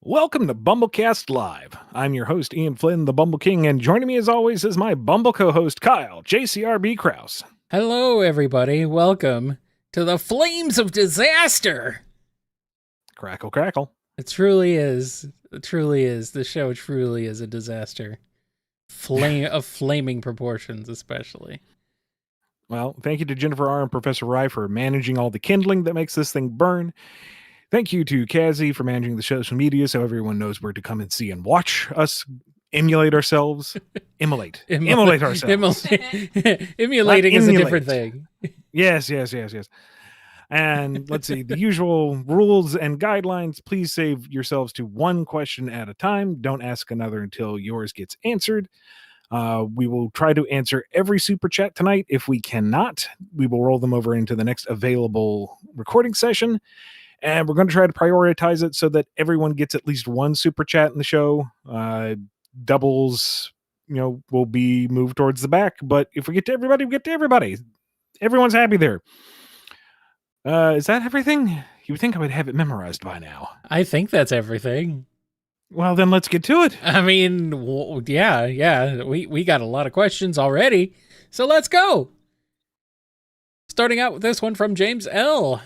Welcome to BumbleKast Live. I'm your host, Ian Flynn, the Bumble King, and joining me as always is my Bumble co-host, Kyle, JCRB Krause. Hello, everybody. Welcome to the Flames of Disaster. Crackle, crackle. It truly is. It truly is. The show truly is a disaster. Of flaming proportions, especially. Well, thank you to Jennifer R. and Professor Rye for managing all the kindling that makes this thing burn. Thank you to Kazi for managing the social media so everyone knows where to come and see and watch us emulate ourselves. Emulate ourselves. Emulating is a different thing. Yes. And let's see, the usual rules and guidelines. Please save yourselves to one question at a time. Don't ask another until yours gets answered. We will try to answer every super chat tonight. If we cannot, we will roll them over into the next available recording session. And we're going to try to prioritize it so that everyone gets at least one super chat in the show. Doubles, will be moved towards the back. But if we get to everybody, we get to everybody. Everyone's happy there. Is that everything? You would think I would have it memorized by now. I think that's everything. Well, then let's get to it. I mean, yeah. We got a lot of questions already. So let's go. Starting out with this one from James L.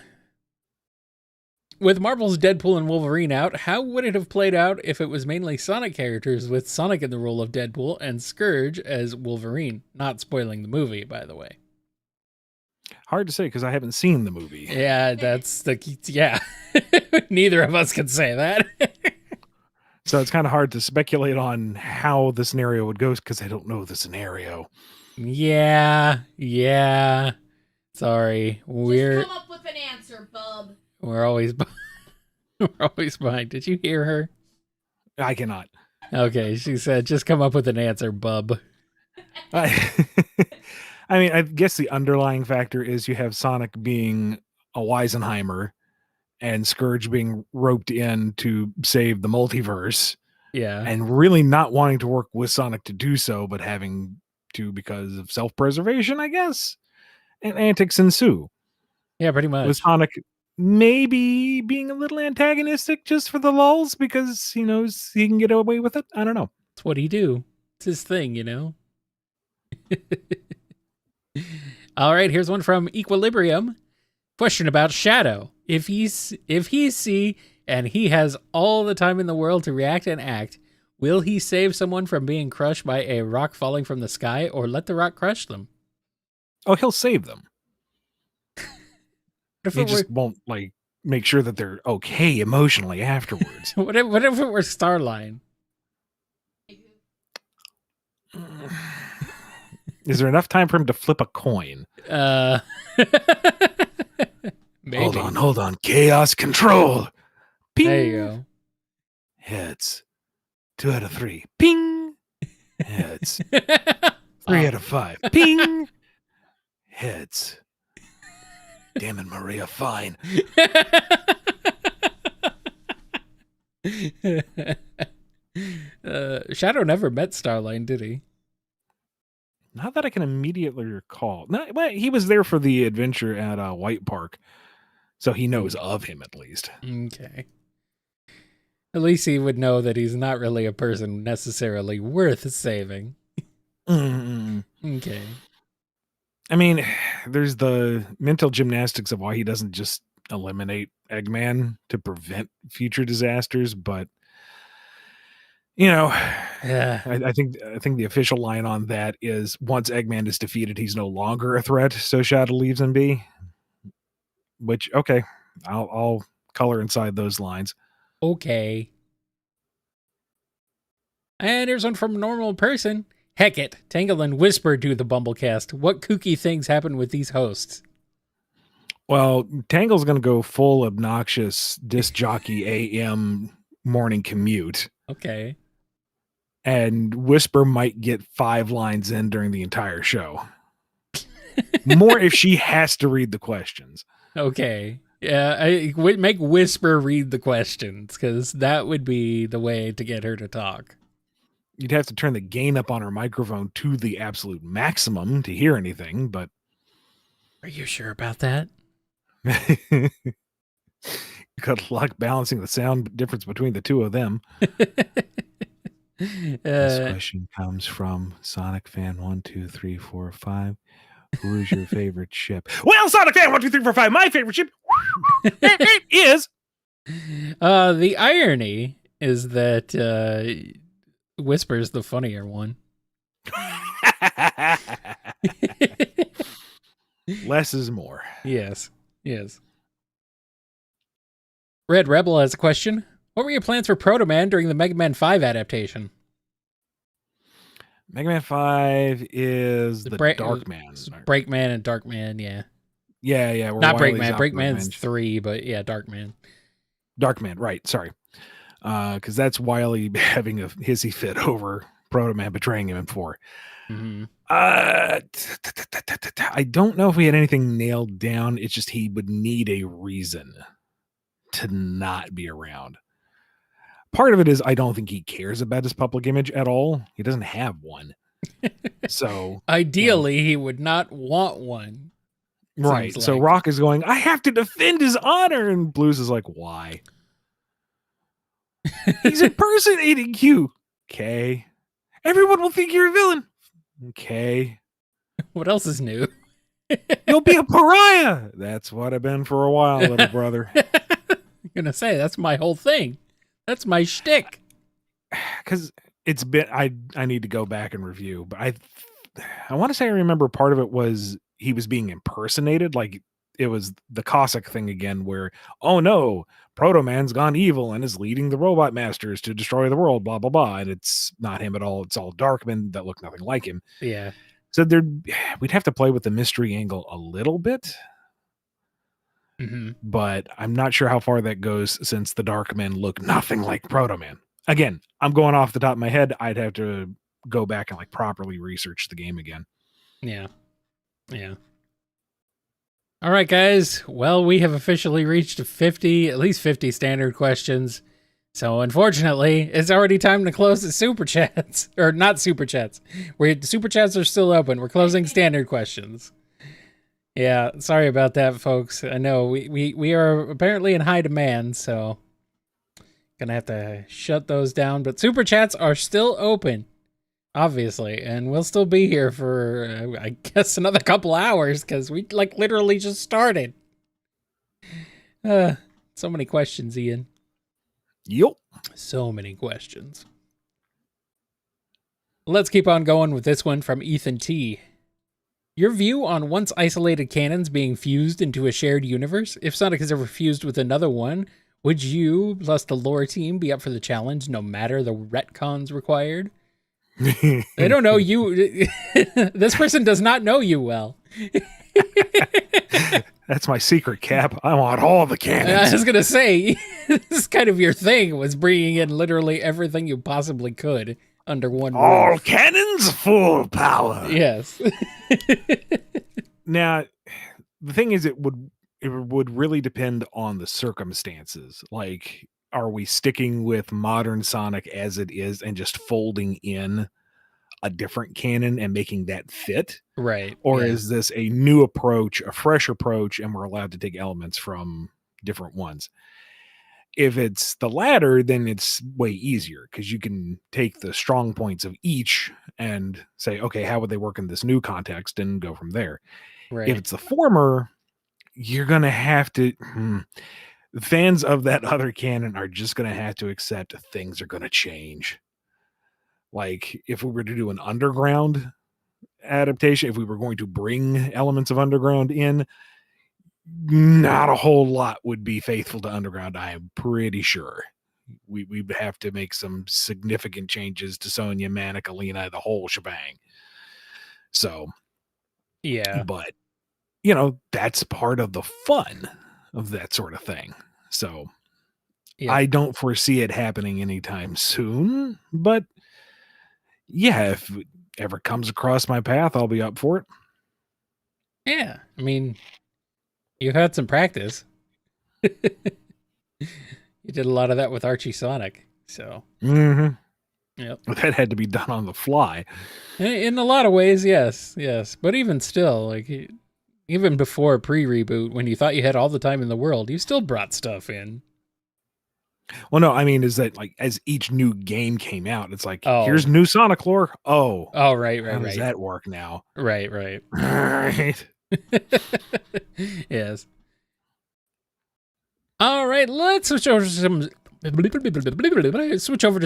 With Marvel's Deadpool and Wolverine out, how would it have played out if it was mainly Sonic characters with Sonic in the role of Deadpool and Scourge as Wolverine? Not spoiling the movie, by the way. Hard to say because I haven't seen the movie. Yeah, yeah. Neither of us can say that. So it's kind of hard to speculate on how the scenario would go because I don't know the scenario. Yeah. Sorry. Just come up with an answer, bub. We're always behind. Did you hear her? I cannot. Okay, she said, just come up with an answer, bub. I mean, I guess the underlying factor is you have Sonic being a Weisenheimer and Scourge being roped in to save the multiverse. Yeah. And really not wanting to work with Sonic to do so, but having to because of self-preservation, I guess. And antics ensue. Yeah, pretty much. With Sonic maybe being a little antagonistic just for the lulz because he knows he can get away with it. I don't know. It's what he do. It's his thing, All right, here's one from Equilibrium. Question about Shadow. If he's C and he has all the time in the world to react and act, will he save someone from being crushed by a rock falling from the sky or let the rock crush them? Oh, he'll save them. He just won't make sure that they're okay emotionally afterwards. What if it were Starline? Is there enough time for him to flip a coin? Maybe. Hold on. Chaos control. Ping. There you go. Heads. 2 out of 3. Ping. Heads. 3 out of 5. Ping. Heads. Damn it, Maria, fine. Shadow never met Starline, did he? Not that I can immediately recall. No, well, he was there for the adventure at White Park, so he knows of him at least. Okay. At least he would know that he's not really a person necessarily worth saving. Okay. I mean, there's the mental gymnastics of why he doesn't just eliminate Eggman to prevent future disasters, but yeah. I think the official line on that is once Eggman is defeated, he's no longer a threat, so Shadow leaves him be. Which, okay, I'll color inside those lines. Okay. And here's one from Normal Person. Heck it, Tangle and Whisper do the BumbleKast. What kooky things happen with these hosts? Well, Tangle's going to go full obnoxious disc jockey AM morning commute. Okay. And Whisper might get 5 lines in during the entire show. More if she has to read the questions. Okay. Yeah, I would make Whisper read the questions because that would be the way to get her to talk. You'd have to turn the gain up on her microphone to the absolute maximum to hear anything, but... Are you sure about that? Good luck balancing the sound difference between the two of them. This question comes from Sonic Fan 12345. Who is your favorite ship? Well, Sonic Fan 12345, my favorite ship is. The irony is that Whisper's the funnier one. Less is more. Yes. Red Rebel has a question. What were your plans for Proto Man during the Mega Man 5 adaptation? Mega Man 5 is the Dark Man. Break Man and Dark Man, yeah. Yeah. Not Break Man. Break Man's 3, but yeah, Dark Man. Dark Man, right. Sorry. Because that's Wily having a hissy fit over Proto Man betraying him in 4. Mm-hmm. I don't know if we had anything nailed down. It's just he would need a reason to not be around. Part of it is I don't think he cares about his public image at all. He doesn't have one. So ideally, he would not want one. Right. So Rock is going, I have to defend his honor. And Blues is like, why? He's impersonating you. Okay. Everyone will think you're a villain. Okay. What else is new? You'll be a pariah. That's what I've been for a while, little brother. I'm going to say, that's my whole thing. That's my shtick. Because it's been, I need to go back and review, but I want to say I remember part of it was he was being impersonated. Like it was the Cossack thing again, where, oh no, Proto Man's gone evil and is leading the robot masters to destroy the world, blah, blah, blah. And it's not him at all. It's all Darkmen that look nothing like him. Yeah. So we'd have to play with the mystery angle a little bit. Mm-hmm. But I'm not sure how far that goes since the Darkmen look nothing like Proto Man. Again, I'm going off the top of my head. I'd have to go back and like properly research the game again. Yeah. All right, guys. Well, we have officially reached at least 50 standard questions. So unfortunately, it's already time to close the Super Chats. Or not Super Chats. The Super Chats are still open. We're closing standard questions. Yeah, sorry about that, folks. I know we are apparently in high demand, so gonna have to shut those down. But Super Chats are still open, obviously, and we'll still be here for, I guess, another couple hours, because we, like, literally just started. So many questions, Ian. Yup. So many questions. Let's keep on going with this one from Ethan T. Your view on once isolated canons being fused into a shared universe? If Sonic is ever fused with another one, would you, plus the lore team, be up for the challenge no matter the retcons required? They don't know you. This person does not know you well. That's my secret, Cap. I want all the cannons. I was going to say, this is kind of your thing, was bringing in literally everything you possibly could under one all roof. cannons, full power. Yes. Now, the thing is, it would really depend on the circumstances. Like, are we sticking with modern Sonic as it is and just folding in a different canon and making that fit? Right. Or is this a new approach, a fresh approach, and we're allowed to take elements from different ones? If it's the latter, then it's way easier because you can take the strong points of each and say, okay, how would they work in this new context, and go from there. Right. If it's the former, you're going to have to, fans of that other canon are just going to have to accept things are going to change. Like if we were to do an Underground adaptation, if we were going to bring elements of Underground in, not a whole lot would be faithful to Underground. I am pretty sure we'd have to make some significant changes to Sonya, Manic, Alina, the whole shebang. So, yeah, but that's part of the fun of that sort of thing. So I don't foresee it happening anytime soon, but yeah, if it ever comes across my path, I'll be up for it. Yeah. I mean, you've had some practice. You did a lot of that with Archie Sonic, so. Mm-hmm. Yep. That had to be done on the fly. In a lot of ways, yes. But even still, like, Even before pre-reboot, when you thought you had all the time in the world, you still brought stuff in. Well, no, I mean, is that like as each new game came out, it's like, Oh. here's new Sonic lore. Oh, Right. how does that work now? Right. Right. Yes. All right, let's switch over to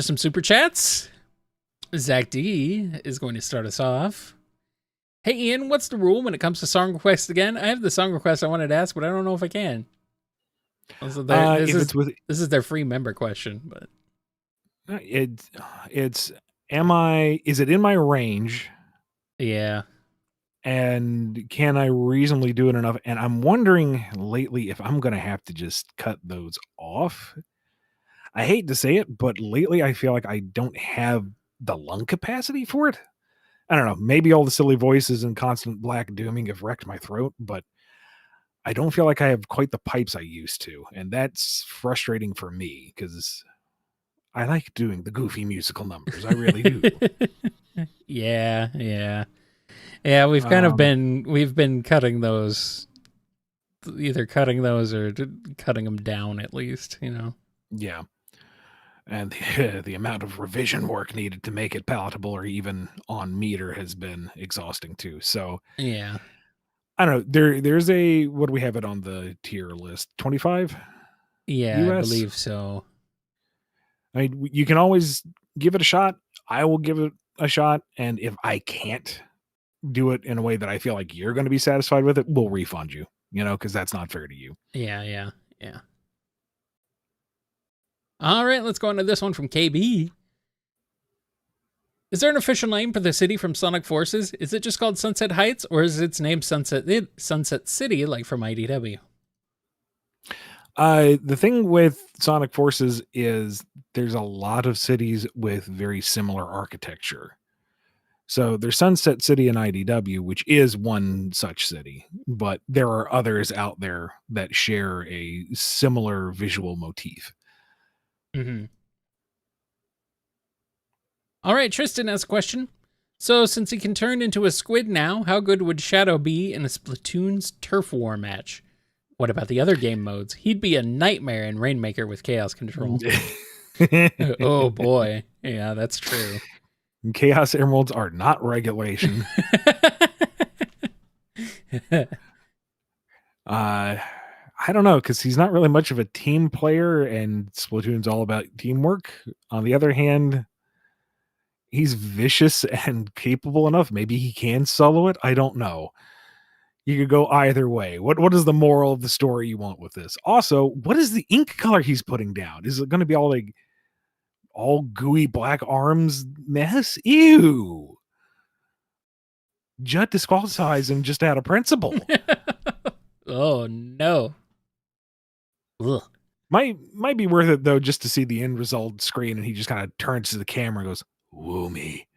some super chats. Zach D is going to start us off. Hey Ian, what's the rule when it comes to song requests again? I have the song request I wanted to ask, but I don't know if I can. Also, this is their free member question, but it's is it in my range? Yeah. And can I reasonably do it enough? And I'm wondering lately if I'm gonna have to just cut those off. I hate to say it, but lately I feel like I don't have the lung capacity for it. I don't know. Maybe all the silly voices and constant black dooming have wrecked my throat, but I don't feel like I have quite the pipes I used to. And that's frustrating for me because I like doing the goofy musical numbers. I really do. Yeah. We've kind of been cutting those, either cutting those or cutting them down at least, you know? Yeah. And the amount of revision work needed to make it palatable or even on meter has been exhausting too. So yeah, I don't know. There's what do we have it on the tier list? 25? Yeah, US? I believe so. I mean, you can always give it a shot. I will give it a shot. And if I can't do it in a way that I feel like you're going to be satisfied with it, we'll refund you, because that's not fair to you. Yeah. All right, let's go on to this one from KB. Is there an official name for the city from Sonic Forces? Is it just called Sunset Heights, or is its name Sunset City, like from IDW? The thing with Sonic Forces is there's a lot of cities with very similar architecture. So there's Sunset City and IDW, which is one such city, but there are others out there that share a similar visual motif. Mm-hmm. All right, Tristan has a question. So, since he can turn into a squid now, how good would Shadow be in a Splatoon's Turf War match? What about the other game modes? He'd be a nightmare in Rainmaker with Chaos Control. Oh boy. Yeah, that's true. Chaos Emeralds are not regulation. I don't know, because he's not really much of a team player, and Splatoon's all about teamwork. On the other hand, he's vicious and capable enough. Maybe he can solo it. I don't know. You could go either way. What is the moral of the story you want with this? Also, what is the ink color he's putting down? Is it going to be all gooey black arms mess? Ew. Judd disqualifies him just out of principle. Oh no. Ugh. Might be worth it though, just to see the end result screen, and he just kind of turns to the camera and goes, "Woo me,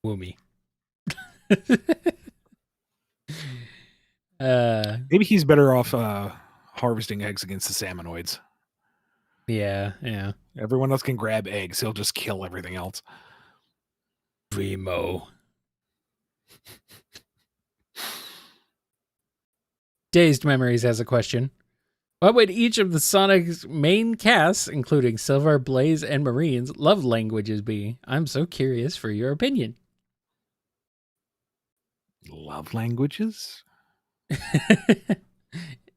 woo me." Maybe he's better off harvesting eggs against the salmonoids. Yeah. Everyone else can grab eggs. He'll just kill everything else. Primo. Dazed Memories has a question. What would each of the Sonic's main casts, including Silver, Blaze, and Marines, love languages be? I'm so curious for your opinion. Love languages?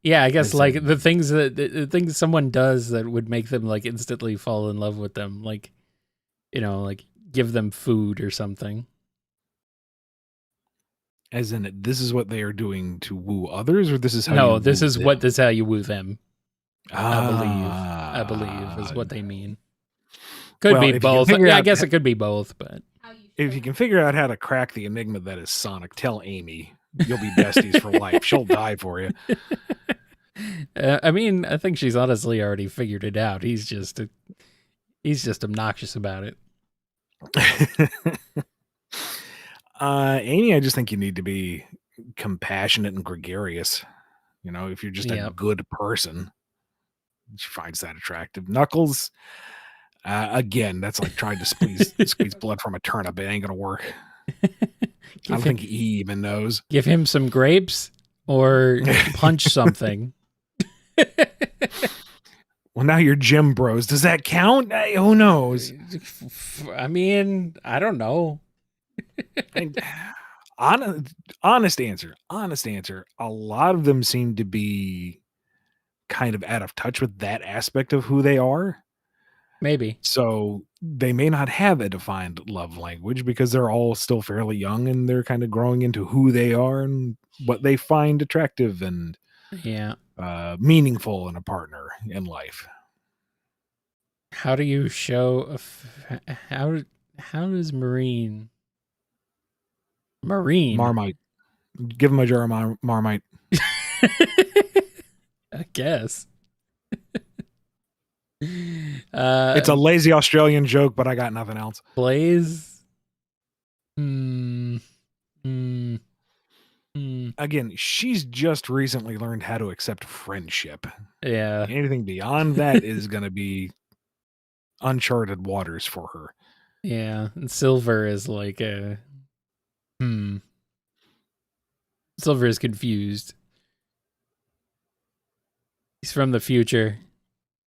Yeah, I guess like the things someone does that would make them like instantly fall in love with them, like, like give them food or something. As in, this is what they are doing to woo others, or this is how? No, this is how you woo them. I believe is what they mean. Could be both. Yeah, I guess it could be both, but if you can figure out how to crack the enigma that is Sonic, tell Amy. You'll be besties for life. She'll die for you. I mean, I think she's honestly already figured it out. He's just obnoxious about it. Amy, I just think you need to be compassionate and gregarious. If you're just a good person, she finds that attractive. Knuckles, again, that's like trying to squeeze blood from a turnip. It ain't gonna work. I don't think he even knows. Give him some grapes or punch something. Well, now you're gym bros. Does that count? Who knows? I mean, I don't know. And, honest answer. A lot of them seem to be kind of out of touch with that aspect of who they are. Maybe. So they may not have a defined love language because they're all still fairly young and they're kind of growing into who they are and what they find attractive and meaningful in a partner in life. How do you show how does Marine Marmite? Give him a jar of Marmite. I guess. It's a lazy Australian joke, but I got nothing else. Blaze. Again, she's just recently learned how to accept friendship. Yeah. Anything beyond that is going to be uncharted waters for her. Yeah. And Silver is like Silver is confused. He's from the future.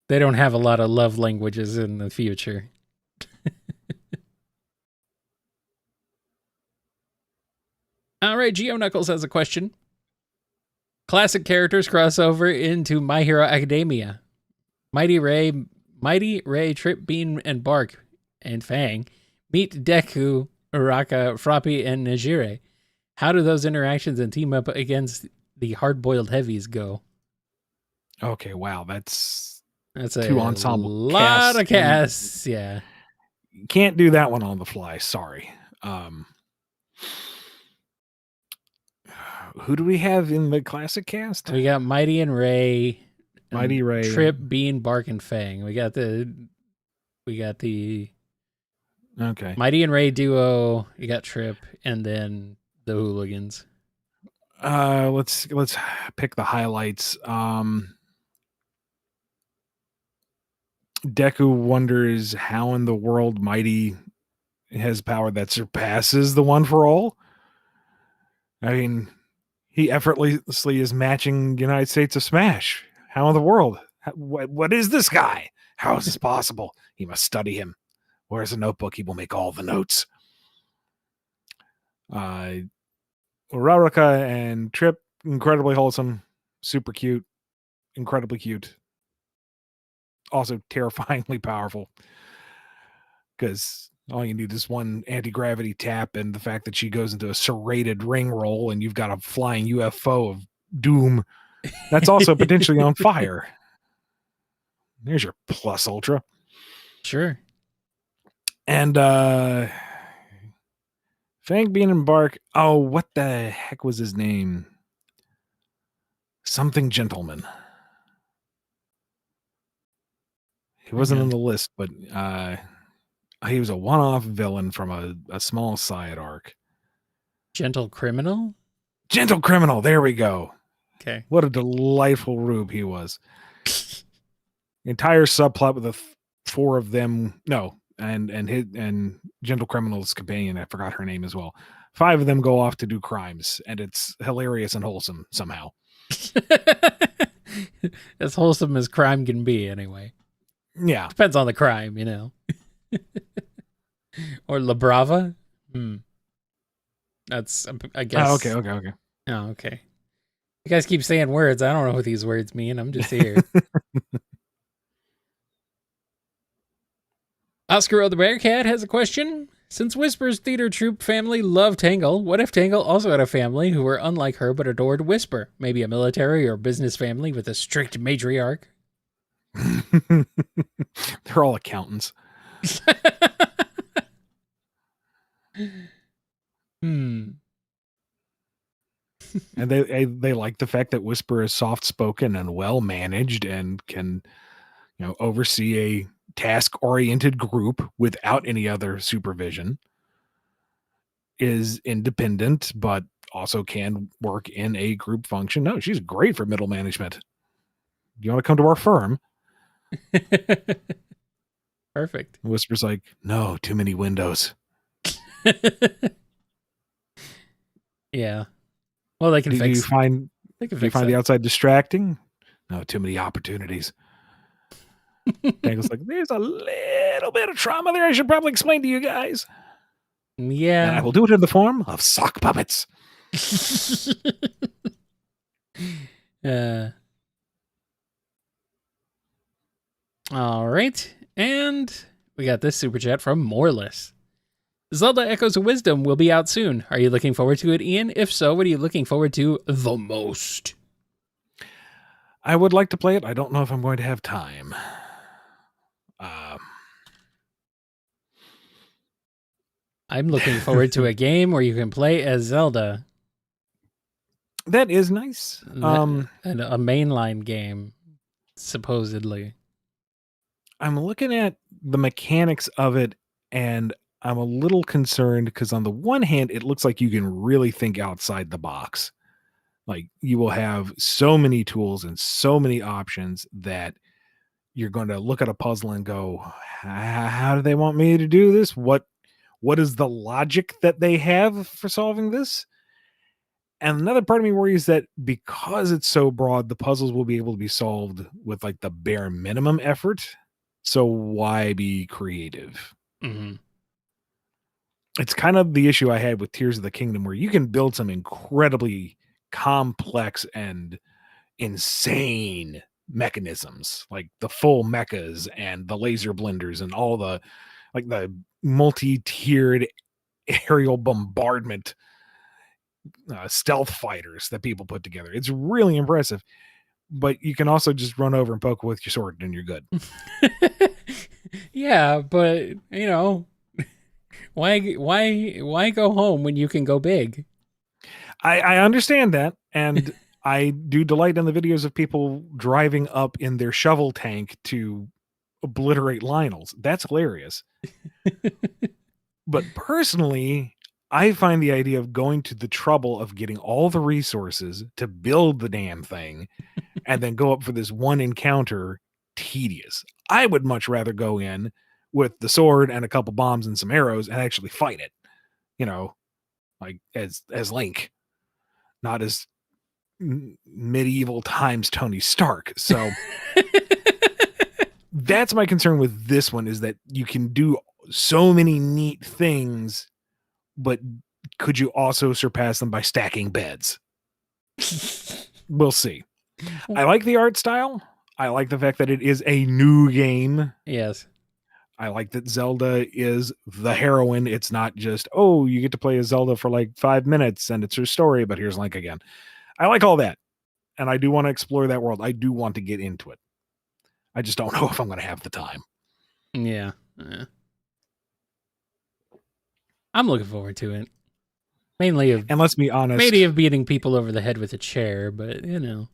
They don't have a lot of love languages in the future. All right, Geo Knuckles has a question. Classic characters cross over into My Hero Academia. Mighty Ray, Trip, Bean, and Bark, and Fang meet Deku, Uraka, Froppy, and Najire. How do those interactions and team up against the hard-boiled heavies go? Okay, wow, that's a two ensemble lot of casts. Yeah, can't do that one on the fly. Sorry. Who do we have in the classic cast? We got Mighty and Ray. Mighty Ray, Trip, Bean, Bark, and Fang. We got the okay Mighty and Ray duo. You got Trip, and then the Hooligans. Let's pick the highlights. Deku wonders how in the world Mighty has power that surpasses the One for All. I mean, he effortlessly is matching United States of Smash. How in the world? What is this guy? How is this possible? He must study him. Where's a notebook? He will make all the notes. Uraraka and Trip, incredibly wholesome, super cute, incredibly cute. Also terrifyingly powerful. Because all you need is one anti-gravity tap and the fact that she goes into a serrated ring roll and you've got a flying UFO of doom that's also potentially on fire. There's your plus ultra. Sure. And Fang, Bean, and Bark. Oh, what the heck was his name? Something Gentleman. He wasn't on the list, but he was a one-off villain from a small side arc. Gentle Criminal? Gentle Criminal, there we go. Okay. What a delightful rube he was. Entire subplot with the four of them. No, and Gentle Criminal's companion, I forgot her name as well. 5 of them go off to do crimes, and it's hilarious and wholesome somehow. As wholesome as crime can be, anyway. Yeah. Depends on the crime, you know. Or La Brava? That's, I guess. Oh, okay. Oh, okay. You guys keep saying words. I don't know what these words mean. I'm just here. Oscar the Bearcat has a question. Since Whisper's theater troupe family loved Tangle, what if Tangle also had a family who were unlike her but adored Whisper? Maybe a military or business family with a strict matriarch? They're all accountants. And they like the fact that Whisper is soft-spoken and well-managed and can, oversee a task-oriented group without any other supervision, is independent, but also can work in a group function. No, she's great for middle management. You want to come to our firm? Perfect. Whisper's like, no, too many windows. Yeah. Well, they can Do fix. you find They can do you fix find that. the outside distracting? No, too many opportunities. Dangle's like, there's a little bit of trauma there I should probably explain to you guys. And I Yeah. will do it in the form of sock puppets. All right. And we got this super chat from Moreless. Zelda Echoes of Wisdom will be out soon. Are you looking forward to it, Ian? If so, what are you looking forward to the most? I would like to play it. I don't know if I'm going to have time. I'm looking forward to a game where you can play as Zelda. That is nice. And a mainline game, supposedly. I'm looking at the mechanics of it, and I'm a little concerned because on the one hand, it looks like you can really think outside the box. Like you will have so many tools and so many options that you're going to look at a puzzle and go, how do they want me to do this? What is the logic that they have for solving this? And another part of me worries that because it's so broad, the puzzles will be able to be solved with like the bare minimum effort. So why be creative? Mm-hmm. It's kind of the issue I had with Tears of the Kingdom, where you can build some incredibly complex and insane mechanisms, like the full mechas and the laser blenders and all the like the multi-tiered aerial bombardment stealth fighters that people put together. It's really impressive, but you can also just run over and poke with your sword and you're good. Yeah, but you know, why go home when you can go big? I understand that, and I do delight in the videos of people driving up in their shovel tank to obliterate Lionels. That's hilarious. But personally, I find the idea of going to the trouble of getting all the resources to build the damn thing and then go up for this one encounter tedious. I would much rather go in with the sword and a couple bombs and some arrows and actually fight it, you know, like as Link, not as medieval times Tony Stark. So that's my concern with this one, is that you can do so many neat things, but could you also surpass them by stacking beds? We'll see. I like the art style. I like the fact that it is a new game. Yes. I like that Zelda is the heroine. It's not just, oh, you get to play as Zelda for like 5 minutes and it's her story, but here's Link again. I like all that. And I do want to explore that world. I do want to get into it. I just don't know if I'm going to have the time. Yeah. I'm looking forward to it. Mainly of, and let's be honest, mainly of beating people over the head with a chair, but you know.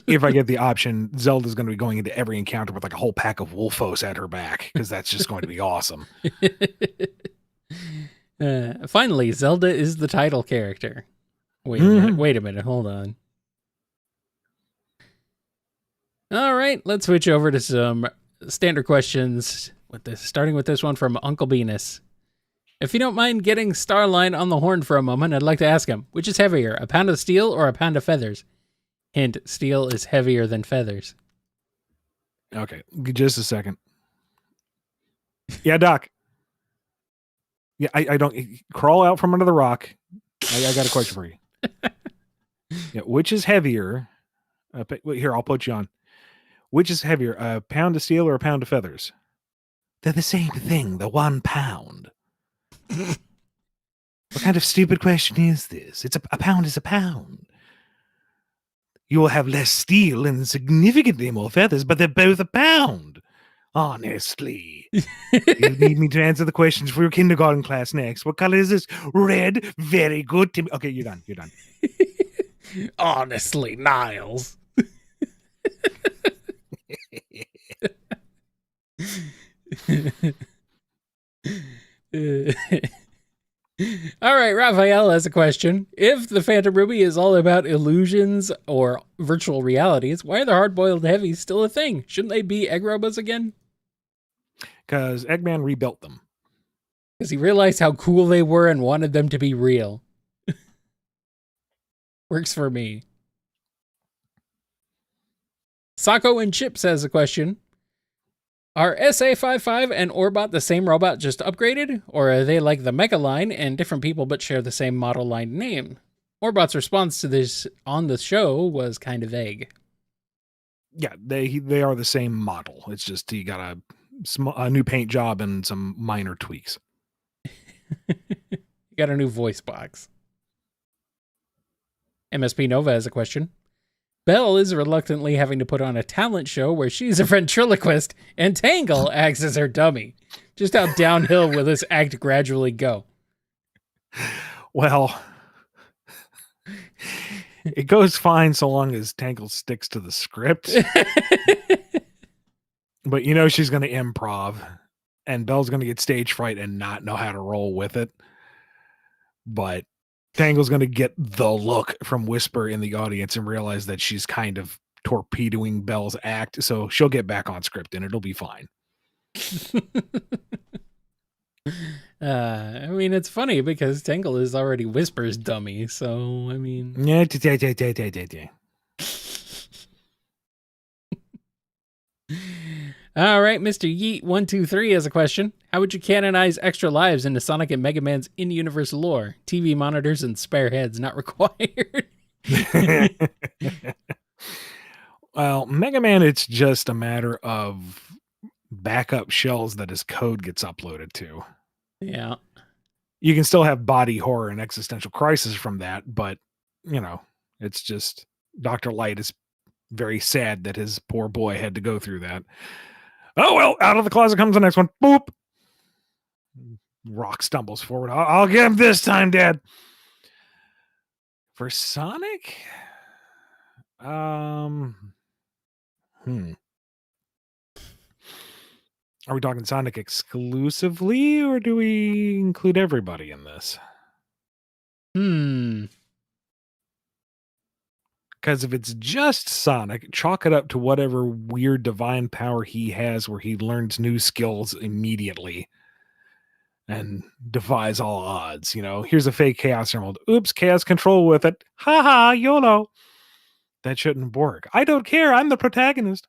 If I get the option, Zelda's going to be going into every encounter with like a whole pack of Wolfos at her back, because that's just going to be awesome. Finally, Zelda is the title character. Wait a minute, hold on. All right, let's switch over to some standard questions. Starting with this one from Uncle Venus. If you don't mind getting Starline on the horn for a moment, I'd like to ask him, which is heavier, a pound of steel or a pound of feathers? Hint, steel is heavier than feathers. Okay, just a second. Yeah, Doc. Yeah, I don't crawl out from under the rock. I got a question for you. Yeah, which is heavier? Here, I'll put you on. Which is heavier, a pound of steel or a pound of feathers? They're the same thing. The 1 pound. What kind of stupid question is this? It's a pound is a pound. You will have less steel and significantly more feathers, but they're both a pound. Honestly. You need me to answer the questions for your kindergarten class next. What color is this? Red. Very good. Okay, you're done. You're done. Honestly, Niles. All right, Raphael has a question. If the Phantom Ruby is all about illusions or virtual realities, why are the hard-boiled heavies still a thing? Shouldn't they be egg robots again? Because Eggman rebuilt them. Because he realized how cool they were and wanted them to be real. Works for me. Sako and Chips has a question. Are SA-55 and Orbot the same robot just upgraded? Or are they like the Mecha line and different people but share the same model line name? Orbot's response to this on the show was kind of vague. Yeah, they are the same model. It's just he got a new paint job and some minor tweaks. You got a new voice box. MSP Nova has a question. Belle is reluctantly having to put on a talent show where she's a ventriloquist and Tangle acts as her dummy. Just how downhill will this act gradually go? Well, it goes fine so long as Tangle sticks to the script. But you know she's going to improv, and Belle's going to get stage fright and not know how to roll with it. But Tangle's going to get the look from Whisper in the audience and realize that she's kind of torpedoing Belle's act, so she'll get back on script and it'll be fine. I mean, it's funny because Tangle is already Whisper's dummy, so, I mean... Yeah. All right, Mr. Yeet123 has a question. How would you canonize extra lives into Sonic and Mega Man's in-universe lore? TV monitors and spare heads not required. Well, Mega Man, it's just a matter of backup shells that his code gets uploaded to. Yeah. You can still have body horror and existential crisis from that, but, you know, it's just Dr. Light is very sad that his poor boy had to go through that. Oh, well, out of the closet comes the next one. Boop. Rock stumbles forward. I'll get him this time, Dad. For Sonic? Are we talking Sonic exclusively, or do we include everybody in this? Because if it's just Sonic, chalk it up to whatever weird divine power he has where he learns new skills immediately and defies all odds. You know, here's a fake Chaos Emerald. Oops, Chaos Control with it. Ha ha, YOLO. That shouldn't work. I don't care. I'm the protagonist.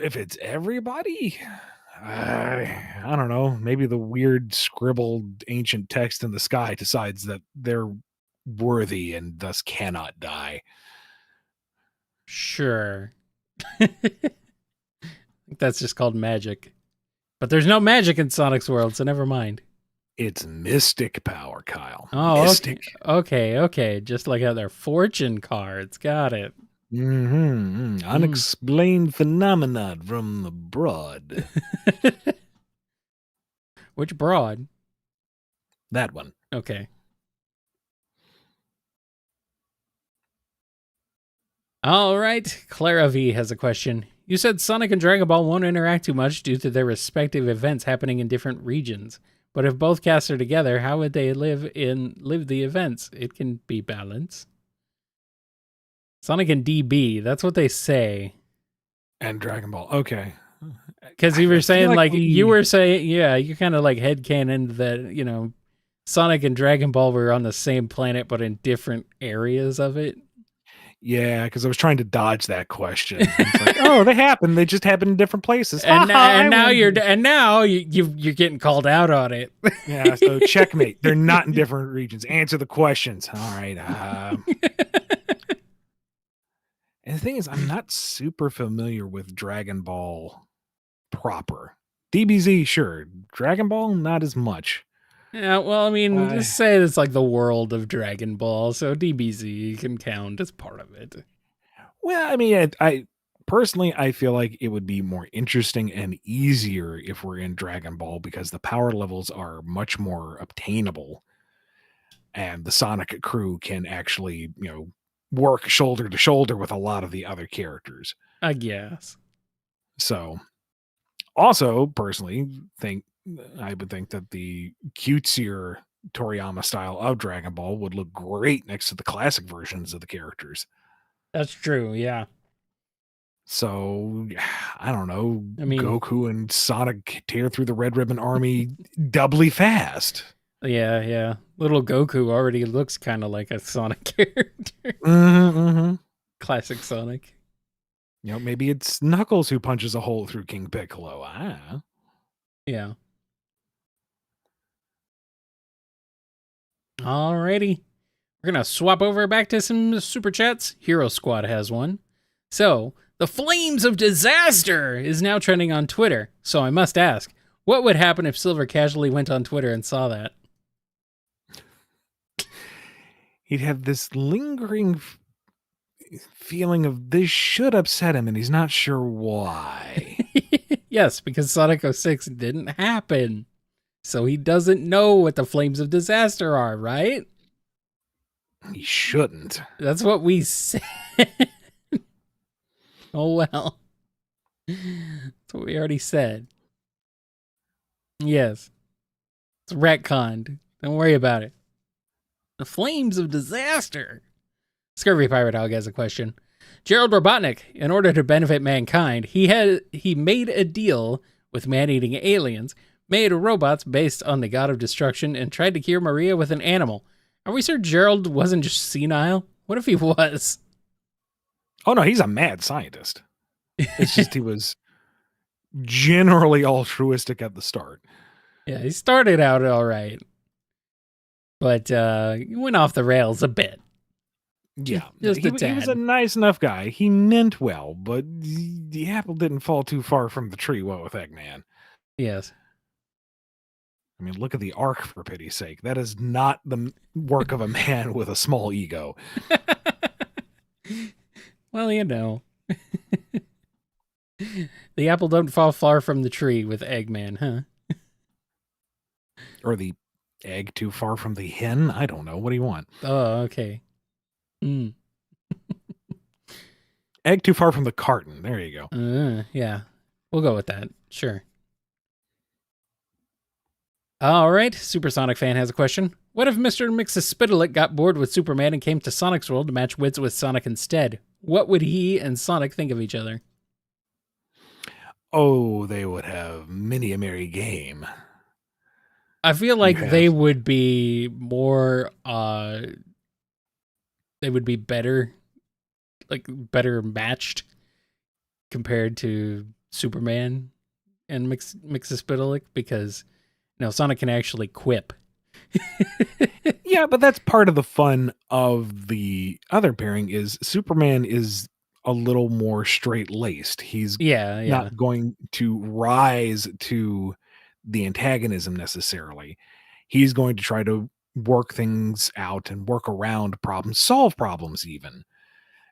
If it's everybody, I don't know. Maybe the weird scribbled ancient text in the sky decides that they're worthy and thus cannot die. Sure. I think that's just called magic. But there's no magic in Sonic's world, so never mind. It's mystic power, Kyle. Oh, mystic. Okay. Just like how they're fortune cards. Got it. Unexplained phenomenon from the broad. Which broad? That one. Okay. All right. Clara V has a question. You said Sonic and Dragon Ball won't interact too much due to their respective events happening in different regions. But if both casts are together, how would they live the events? It can be balanced. Sonic and DB, that's what they say. And Dragon Ball. Okay. Because you were saying, you were saying, yeah, you kind of like headcanon that, you know, Sonic and Dragon Ball were on the same planet, but in different areas of it. Yeah, because I was trying to dodge that question. It's like, oh, they happen. They just happen in different places. And now you're getting called out on it. Yeah, so checkmate. They're not in different regions. Answer the questions. All right. And the thing is, I'm not super familiar with Dragon Ball proper. DBZ, sure. Dragon Ball, not as much. Yeah, well, I mean, just say it's like the world of Dragon Ball, so DBZ can count as part of it. Well, I mean, I personally, I feel like it would be more interesting and easier if we're in Dragon Ball because the power levels are much more obtainable, and the Sonic crew can actually, you know, work shoulder to shoulder with a lot of the other characters. I guess. So, also, personally, I would think that the cutesier Toriyama style of Dragon Ball would look great next to the classic versions of the characters. That's true, yeah. So, I don't know. I mean, Goku and Sonic tear through the Red Ribbon Army doubly fast. Yeah, yeah. Little Goku already looks kind of like a Sonic character. Mm-hmm. Classic Sonic. You know, maybe it's Knuckles who punches a hole through King Piccolo. Ah. Yeah. Alrighty. We're going to swap over back to some super chats. Hero Squad has one. So, the Flames of Disaster is now trending on Twitter. So I must ask, what would happen if Silver casually went on Twitter and saw that? He'd have this lingering feeling of this should upset him, and he's not sure why. Yes, because Sonic 06 didn't happen. So he doesn't know what the Flames of Disaster are, right? He shouldn't. That's what we said. Oh, well. That's what we already said. Yes. It's retconned. Don't worry about it. The Flames of Disaster. Scurvy Pirate Hog has a question. Gerald Robotnik, in order to benefit mankind, he made a deal with man-eating aliens, made robots based on the god of destruction, and tried to cure Maria with an animal. Are we sure Gerald wasn't just senile? What if he was? Oh, no, he's a mad scientist. It's just he was generally altruistic at the start. Yeah, he started out all right. But he went off the rails a bit. Yeah, Just he a was tad. a nice enough guy. He meant well, but the apple didn't fall too far from the tree. What with Eggman? Yes. I mean, look at the arc, for pity's sake. That is not the work of a man with a small ego. Well, you know. The apple don't fall far from the tree with Eggman, huh? Or the egg too far from the hen? I don't know. What do you want? Oh, okay. Egg too far from the carton. There you go. Yeah. We'll go with that. Sure. All right. Supersonic fan has a question. What if Mr. Mixaspitalik got bored with Superman and came to Sonic's world to match wits with Sonic instead? What would he and Sonic think of each other? Oh, they would have many a merry game. I feel like they would be more, they would be better, like better matched compared to Superman and Mixaspitalik because, you know, Sonic can actually quip. Yeah, but that's part of the fun of the other pairing is Superman is a little more straight-laced. He's not going to rise to the antagonism necessarily. He's going to try to work things out and work around problems, solve problems even,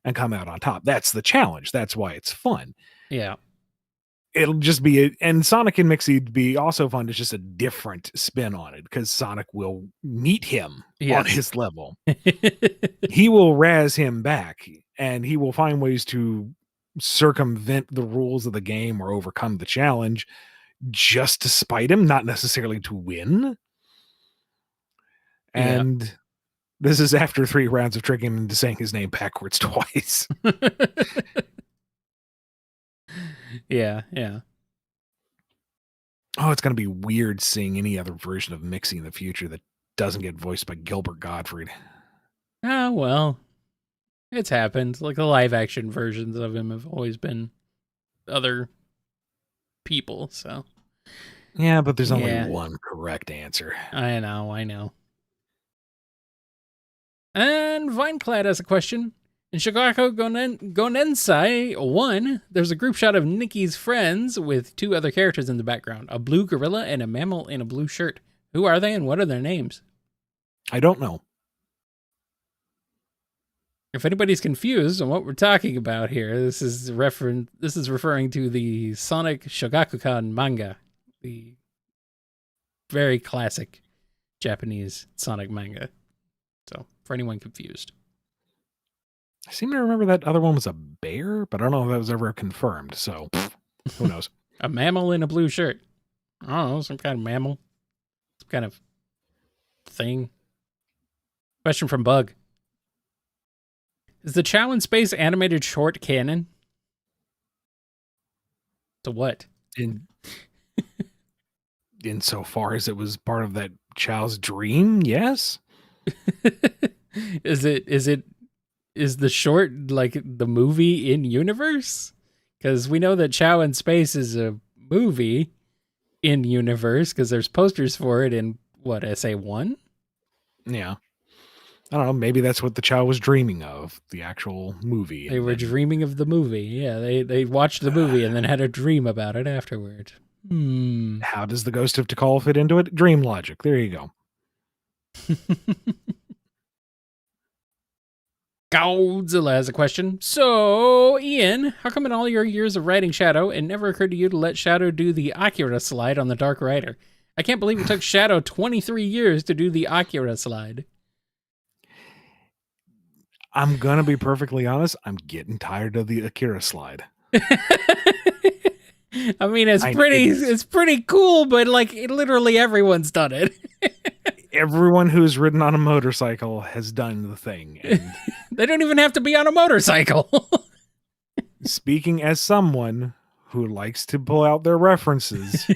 and come out on top. That's the challenge. That's why it's fun. Yeah. It'll just be and Sonic and Mixie'd be also fun. It's just a different spin on it because Sonic will meet him on his level. He will razz him back and he will find ways to circumvent the rules of the game or overcome the challenge just to spite him, not necessarily to win. And this is after 3 rounds of tricking him into saying his name backwards twice. Yeah. Oh, it's going to be weird seeing any other version of Mixie in the future that doesn't get voiced by Gilbert Gottfried. Oh, well, it's happened. Like the live action versions of him have always been other people, so. Yeah, but there's only one correct answer. I know. And Vineclad has a question. In Shigako Gonensai 1, there's a group shot of Nikki's friends with 2 other characters in the background, a blue gorilla and a mammal in a blue shirt. Who are they and what are their names? I don't know. If anybody's confused on what we're talking about here, this is referring to the Sonic Shogakukan manga, the very classic Japanese Sonic manga. So, for anyone confused. I seem to remember that other one was a bear, but I don't know if that was ever confirmed, so who knows? A mammal in a blue shirt. I don't know, some kind of mammal. Some kind of thing. Question from Bug. Is the Chow in Space animated short canon? To what? Insofar as it was part of that Chow's dream, yes. Is the short like the movie in universe? Because we know that Chow in Space is a movie in universe because there's posters for it in what, SA1? Yeah. I don't know. Maybe that's what the Chow was dreaming of, the actual movie. They were dreaming of the movie. Yeah, they watched the movie and then had a dream about it afterward. How does the Ghost of Tikal fit into it? Dream logic. There you go. Godzilla has a question. So, Ian, how come in all your years of writing Shadow, it never occurred to you to let Shadow do the Akira slide on the Dark Rider? I can't believe it took Shadow 23 years to do the Akira slide. I'm going to be perfectly honest. I'm getting tired of the Akira slide. I mean, it's pretty cool, but like literally everyone's done it. Everyone who's ridden on a motorcycle has done the thing. And they don't even have to be on a motorcycle. Speaking as someone who likes to pull out their references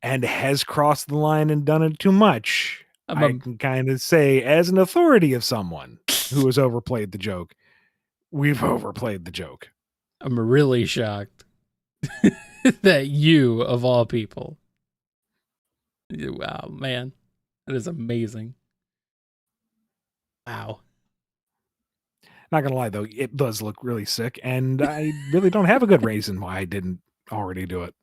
and has crossed the line and done it too much, I can kind of say, as an authority of someone who has overplayed the joke, we've overplayed the joke. I'm really shocked that you, of all people. Wow, man. That is amazing. Wow. Not gonna lie, though, it does look really sick, and I really don't have a good reason why I didn't already do it.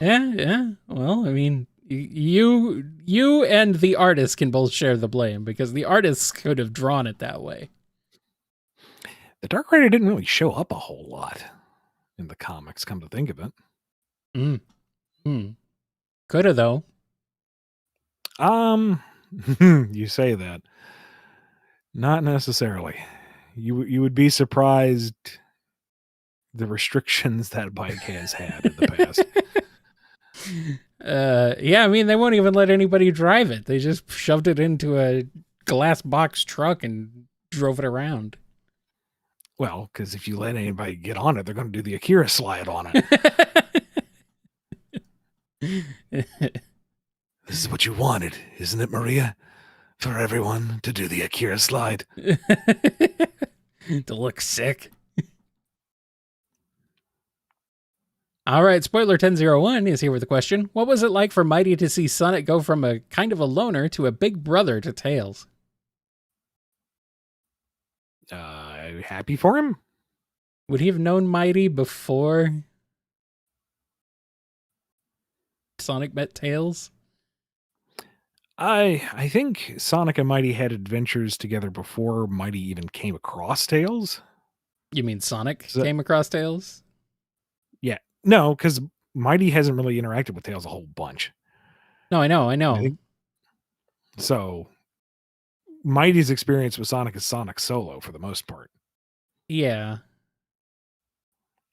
Yeah. Well, I mean, you and the artist can both share the blame, because the artists could have drawn it that way. The Dark Rider didn't really show up a whole lot in the comics, come to think of it. Could have, though. You say that. Not necessarily. You would be surprised the restrictions that bike has had in the past. Yeah, I mean, they won't even let anybody drive it. They just shoved it into a glass box truck and drove it around. Well, because if you let anybody get on it, they're going to do the Akira slide on it. This is what you wanted, isn't it, Maria? For everyone to do the Akira slide. To look sick. All right, Spoiler 1001 is here with a question. What was it like for Mighty to see Sonic go from a kind of a loner to a big brother to Tails? Happy for him? Would he have known Mighty before Sonic met Tails? I think Sonic and Mighty had adventures together before Mighty even came across Tails. You mean Sonic came across Tails? Yeah. No, because Mighty hasn't really interacted with Tails a whole bunch. No, I know. So Mighty's experience with Sonic is Sonic solo for the most part. Yeah.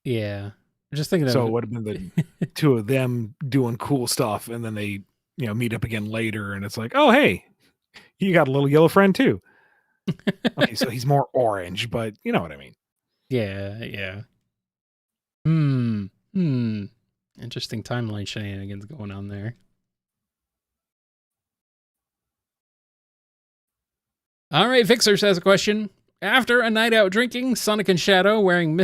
I'm just thinking so it would have been the two of them doing cool stuff, and then they meet up again later, and it's like, oh, hey, you got a little yellow friend too. Okay, so he's more orange, but you know what I mean. Yeah. Interesting timeline shenanigans going on there. All right, Fixers has a question. After a night out drinking, Sonic and Shadow wearing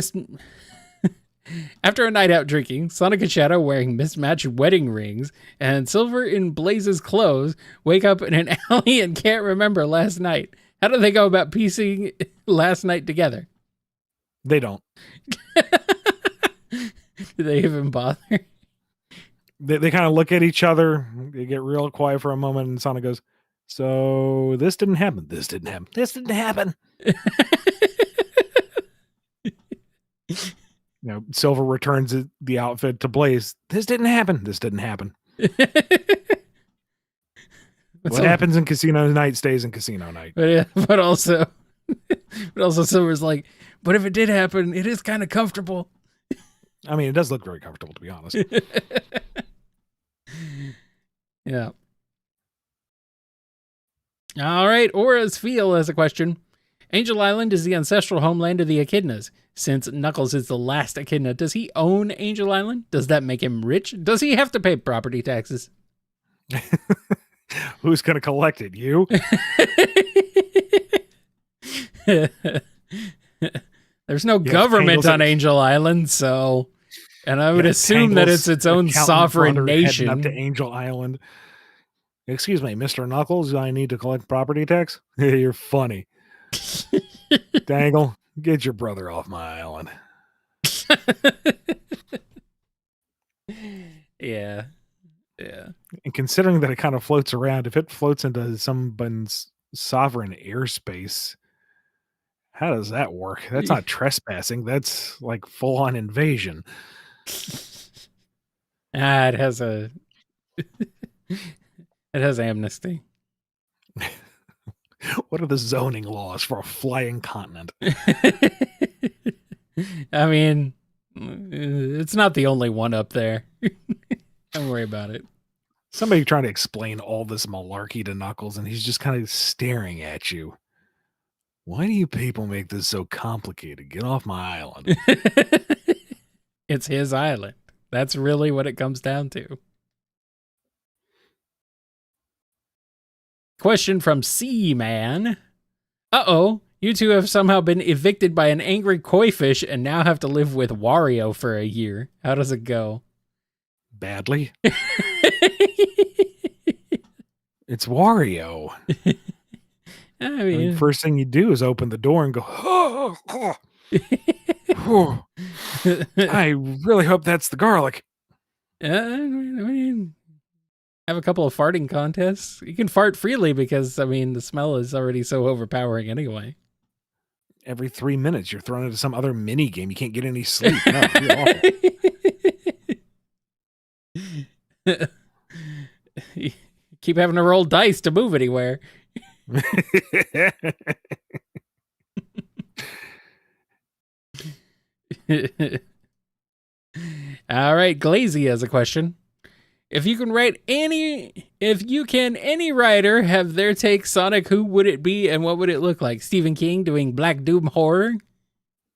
mismatched wedding rings and Silver in Blaze's clothes wake up in an alley and can't remember last night. How do they go about piecing last night together? They don't. Do they even bother? They kind of look at each other. They get real quiet for a moment, and Sonic goes, so this didn't happen. This didn't happen. This didn't happen. Silver returns the outfit to Blaze. This didn't happen. This didn't happen. What happens in Casino Night stays in Casino Night. But also Silver's like, but if it did happen, it is kind of comfortable. I mean, it does look very comfortable, to be honest. Yeah. All right, Aura's Feel has a question. Angel Island is the ancestral homeland of the Echidnas. Since Knuckles is the last Echidna, does he own Angel Island? Does that make him rich? Does he have to pay property taxes? Who's going to collect it? You? There's no Yeah, government Tangle's on Angel Island, so... And I would assume that it's its own sovereign heading up to nation. Angel Island. Excuse me, Mr. Knuckles, I need to collect property tax? You're funny. Dangle, get your brother off my island. Yeah. Yeah. And considering that it kind of floats around, if it floats into someone's sovereign airspace, how does that work? That's not trespassing. That's like full-on invasion. It has a... it has amnesty. What are the zoning laws for a flying continent? I mean, it's not the only one up there. Don't worry about it. Somebody trying to explain all this malarkey to Knuckles, and he's just kind of staring at you. Why do you people make this so complicated? Get off my island. It's his island. That's really what it comes down to. Question from C-Man. Uh-oh. You two have somehow been evicted by an angry koi fish and now have to live with Wario for a year. How does it go? Badly. It's Wario. I mean, first thing you do is open the door and go, I really hope that's the garlic. I mean, have a couple of farting contests. You can fart freely because, I mean, the smell is already so overpowering anyway. Every 3 minutes, you're thrown into some other mini game. You can't get any sleep. No, you're awful. You keep having to roll dice to move anywhere. All right, Glazy has a question. If you can any writer have their take Sonic, who would it be and what would it look like? Stephen King doing Black Doom horror?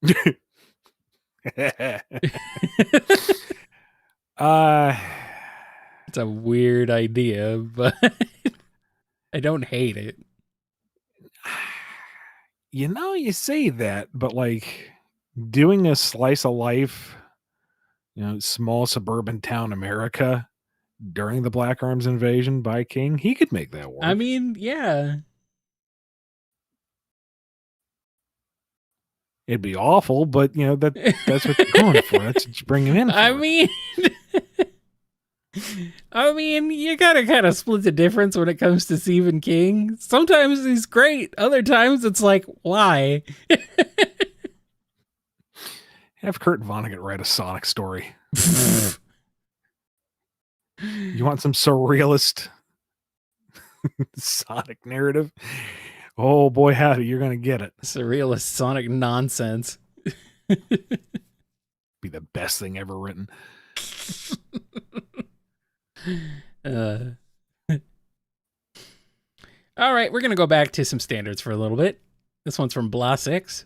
It's a weird idea, but I don't hate it. You know, you say that, but like doing a slice of life, you know, small suburban town America during the Black Arms invasion by King, he could make that work. I mean, yeah. It'd be awful, but you know, that's what you're going for. That's what you bring him in for. I mean, you gotta kind of split the difference when it comes to Stephen King. Sometimes he's great. Other times it's like, why? Have Kurt Vonnegut write a Sonic story. You want some surrealist Sonic narrative? Oh boy, howdy, you're going to get it. Surrealist Sonic nonsense. Be the best thing ever written. All right, we're going to go back to some standards for a little bit. This one's from Blasix.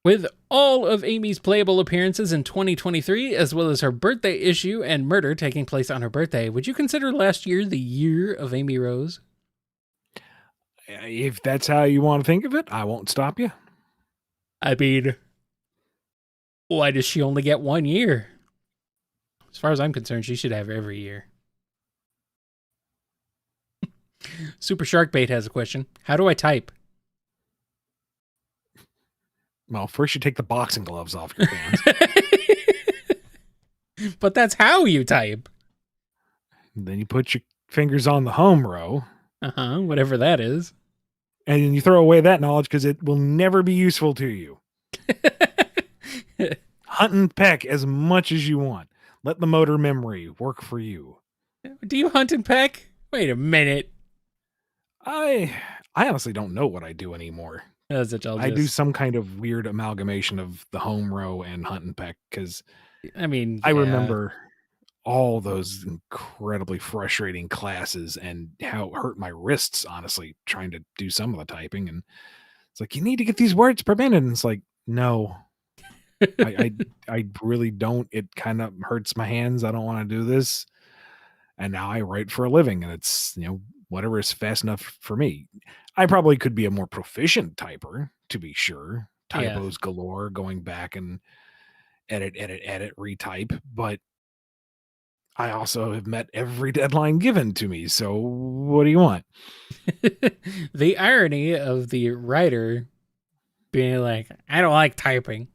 With all of Amy's playable appearances in 2023, as well as her birthday issue and murder taking place on her birthday, would you consider last year the year of Amy Rose? If that's how you want to think of it, I won't stop you. I mean, why does she only get 1 year? As far as I'm concerned, she should have every year. Super Sharkbait has a question. How do I type? Well, first you take the boxing gloves off your hands. But that's how you type. Then you put your fingers on the home row. Whatever that is. And then you throw away that knowledge because it will never be useful to you. Hunt and peck as much as you want. Let the motor memory work for you. Do you hunt and peck? Wait a minute. I honestly don't know what I do anymore. I do some kind of weird amalgamation of the home row and hunt and peck because I remember all those incredibly frustrating classes and how it hurt my wrists, honestly, trying to do some of the typing. And it's like, you need to get these words per minute. And it's like, no, I really don't. It kind of hurts my hands. I don't want to do this. and now I write for a living, and it's, whatever is fast enough for me. I probably could be a more proficient typer, to be sure. Typos galore, going back and edit, retype, but I also have met every deadline given to me. So what do you want? The irony of the writer being like, I don't like typing.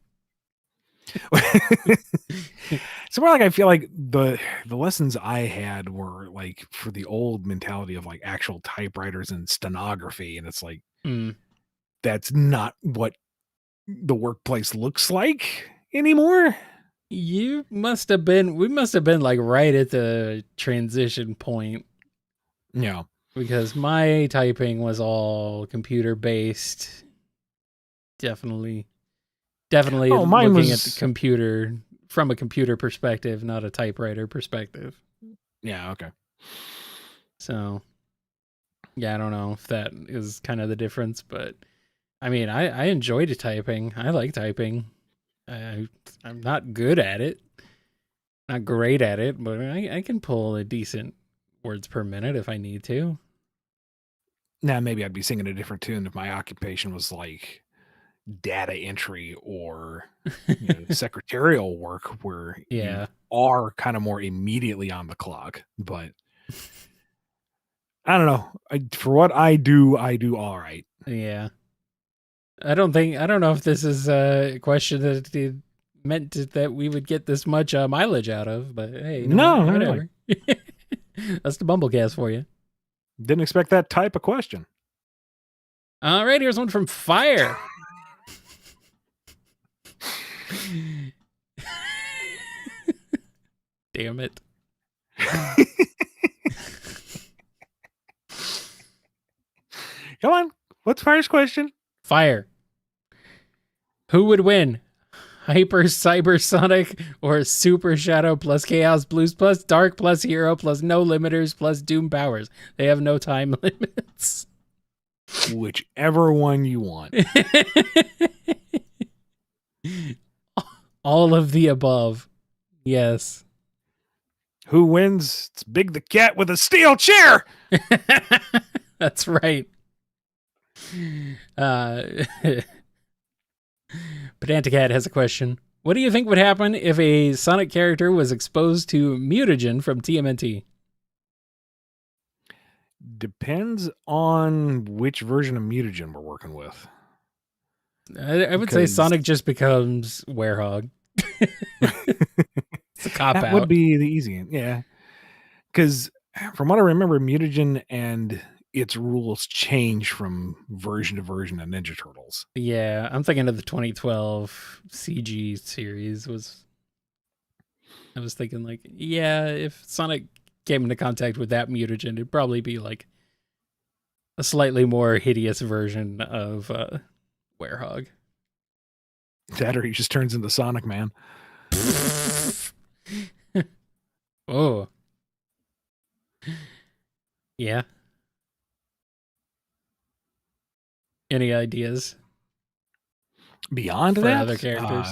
So more like I feel like the lessons I had were like for the old mentality of like actual typewriters and stenography, and it's like that's not what the workplace looks like anymore. We must have been like right at the transition point. Yeah. Because my typing was all computer based. Definitely Mine looking was at the computer from a computer perspective, not a typewriter perspective. Yeah, okay. So, yeah, I don't know if that is kind of the difference, but I mean, I enjoyed typing. I like typing. I'm not good at it, not great at it, but I can pull a decent words per minute if I need to. Now, maybe I'd be singing a different tune if my occupation was like data entry or secretarial work where you are kind of more immediately on the clock. But I don't know. For what I do all right. Yeah. I don't know if this is a question that it meant that we would get this much mileage out of, but hey, whatever. Really. That's the BumbleKast for you. Didn't expect that type of question. All right, here's one from Fire. Damn it. Come on. What's Fire's question? Fire. Who would win? Hyper Cybersonic or Super Shadow plus Chaos Blues plus Dark plus Hero plus No Limiters plus Doom Powers? They have no time limits. Whichever one you want. All of the above. Yes. Who wins? It's Big the Cat with a steel chair. That's right. Pedanticat has a question. What do you think would happen if a Sonic character was exposed to mutagen from TMNT? Depends on which version of mutagen we're working with. I would say Sonic just becomes Werehog. It's a cop out. That would be the easy one. Yeah. Because from what I remember, mutagen and its rules change from version to version of Ninja Turtles. Yeah, I'm thinking of the 2012 CG series. I was thinking like, yeah, if Sonic came into contact with that mutagen, it'd probably be like a slightly more hideous version of Werehog. That or he just turns into Sonic Man. Oh. Yeah. Any ideas? Beyond for that? Other characters?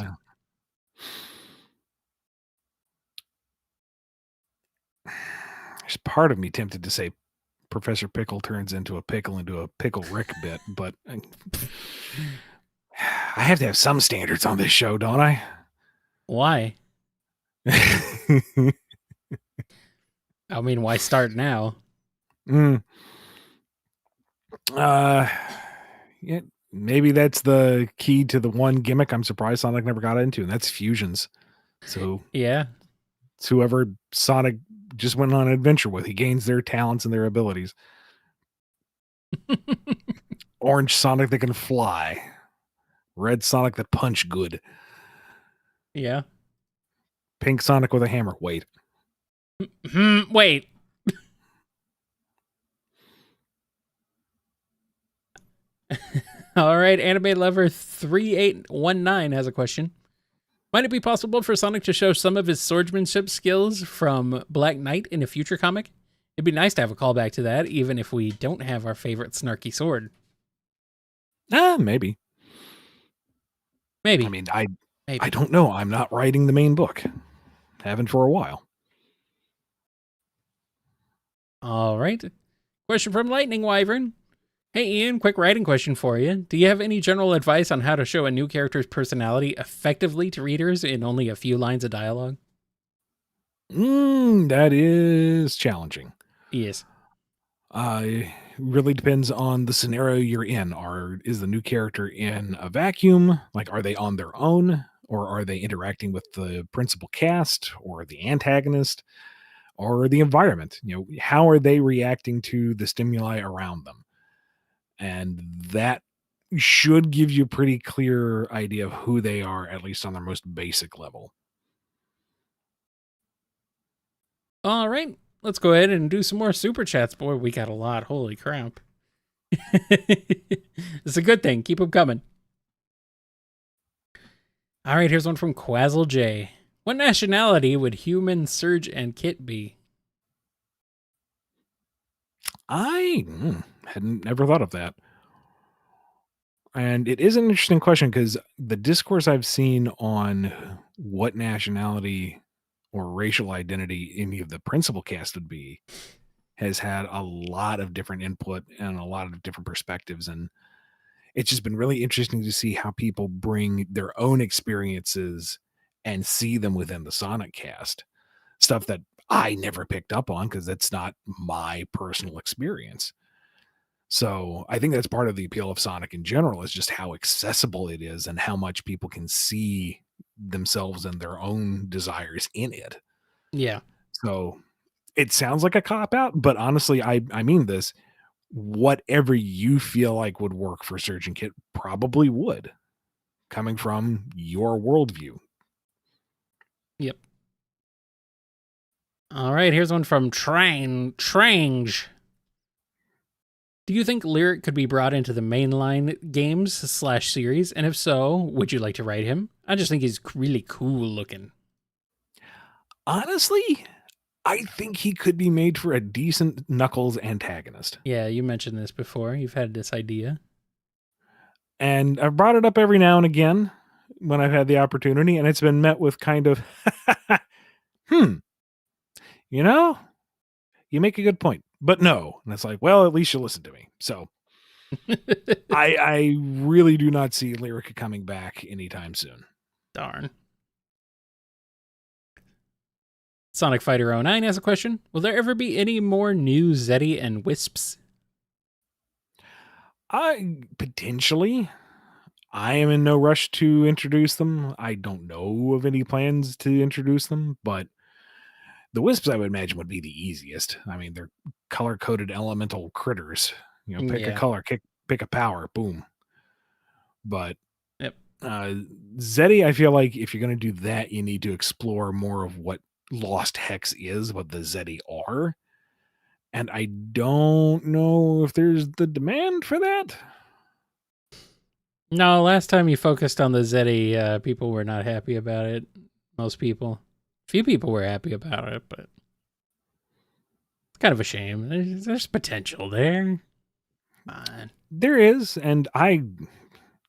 There's part of me tempted to say Professor Pickle turns into a Pickle Rick bit, but I have to have some standards on this show, don't I? Why? I mean, why start now? Yeah, maybe that's the key to the one gimmick I'm surprised Sonic never got into, and that's fusions. So yeah, it's whoever Sonic just went on an adventure with. He gains their talents and their abilities. Orange Sonic that can fly. Red Sonic that punch good. Yeah. Pink Sonic with a hammer. Wait. Wait. All right, Anime Lover 3819 has a question. Might it be possible for Sonic to show some of his swordsmanship skills from Black Knight in a future comic? It'd be nice to have a callback to that, even if we don't have our favorite snarky sword. Maybe. Maybe. I mean, I don't know. I'm not writing the main book. Haven't for a while. All right. Question from Lightning Wyvern. Hey, Ian, quick writing question for you. Do you have any general advice on how to show a new character's personality effectively to readers in only a few lines of dialogue? That is challenging. Yes. Really depends on the scenario you're in. Is the new character in a vacuum? Like, are they on their own? Or are they interacting with the principal cast or the antagonist or the environment? How are they reacting to the stimuli around them? And that should give you a pretty clear idea of who they are, at least on their most basic level. All right. Let's go ahead and do some more super chats. Boy, we got a lot. Holy crap. It's a good thing. Keep them coming. All right, here's one from Quazzle J. What nationality would human, Surge, and Kit be? I hadn't never thought of that. And it is an interesting question because the discourse I've seen on what nationality or racial identity any of the principal cast would be has had a lot of different input and a lot of different perspectives. And it's just been really interesting to see how people bring their own experiences and see them within the Sonic cast. Stuff that I never picked up on because that's not my personal experience. So I think that's part of the appeal of Sonic in general, is just how accessible it is and how much people can see themselves and their own desires in it. Yeah. So it sounds like a cop-out, but honestly, I mean this. Whatever you feel like would work for Surge and Kit probably would, coming from your worldview. Yep. All right, here's one from Trange. Do you think Lyric could be brought into the mainline games / series? And if so, would you like to write him? I just think he's really cool looking. Honestly, I think he could be made for a decent Knuckles antagonist. Yeah, you mentioned this before. You've had this idea. And I've brought it up every now and again when I've had the opportunity, and it's been met with kind of, you make a good point, but no. And it's like, well, at least you listen to me. So I really do not see Lyrica coming back anytime soon. Darn. Sonic Fighter 09 has a question. Will there ever be any more new Zeddy and Wisps? Potentially. I am in no rush to introduce them. I don't know of any plans to introduce them, but the Wisps, I would imagine, would be the easiest. I mean, they're color-coded elemental critters. Pick a color, pick a power, boom. But yep. Zeddy, I feel like if you're going to do that, you need to explore more of what Lost Hex is, what the Zeddy are. And I don't know if there's the demand for that. No, last time you focused on the Zeddy, people were not happy about it. Most people. Few people were happy about it, but it's kind of a shame. There's potential there. Fine. There is, and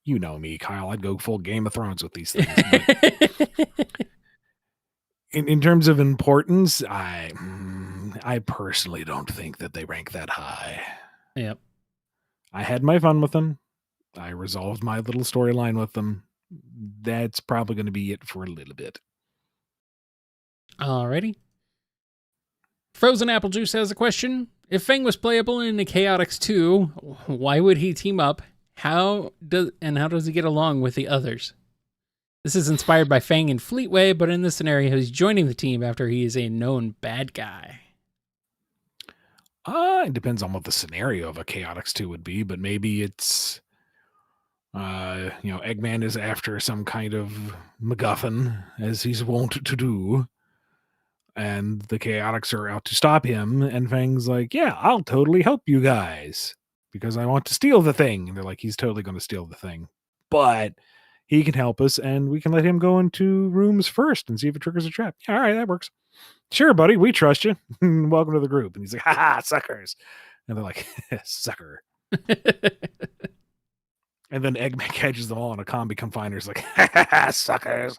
you know me, Kyle, I'd go full Game of Thrones with these things. in terms of importance, I personally don't think that they rank that high. Yep. I had my fun with them. I resolved my little storyline with them. That's probably going to be it for a little bit. Alrighty. Frozen Apple Juice has a question. If Fang was playable in the Chaotix 2, why would he team up? How does he get along with the others? This is inspired by Fang in Fleetway, but in this scenario, he's joining the team after he is a known bad guy. It depends on what the scenario of a Chaotix 2 would be, but maybe it's Eggman is after some kind of MacGuffin, as he's wont to do, and the Chaotix are out to stop him, and Fang's like, yeah, I'll totally help you guys, because I want to steal the thing. And they're like, he's totally going to steal the thing, but he can help us, and we can let him go into rooms first and see if it triggers a trap. Yeah, all right, that works. Sure, buddy, we trust you. Welcome to the group. And he's like, ha, suckers. And they're like, sucker. And then Eggman catches them all in a combi confiner's like, ha, suckers.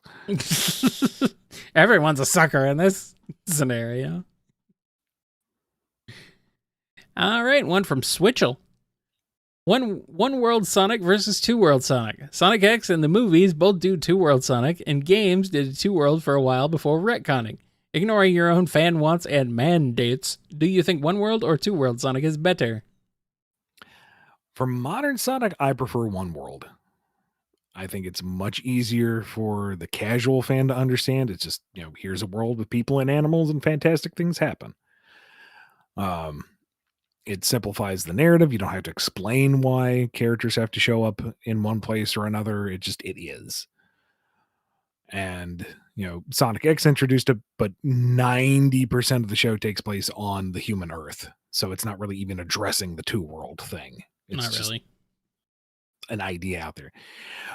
Everyone's a sucker in this scenario. All right, one from Switchel. One World Sonic versus Two World Sonic. Sonic X and the movies both do Two World Sonic, and games did Two World for a while before retconning. Ignoring your own fan wants and mandates, do you think One World or Two World Sonic is better? For modern Sonic, I prefer One World. I think it's much easier for the casual fan to understand. It's just, here's a world with people and animals and fantastic things happen. It simplifies the narrative. You don't have to explain why characters have to show up in one place or another. It is. And, Sonic X introduced it, but 90% of the show takes place on the human Earth. So it's not really even addressing the two world thing. It's Not really. an idea out there.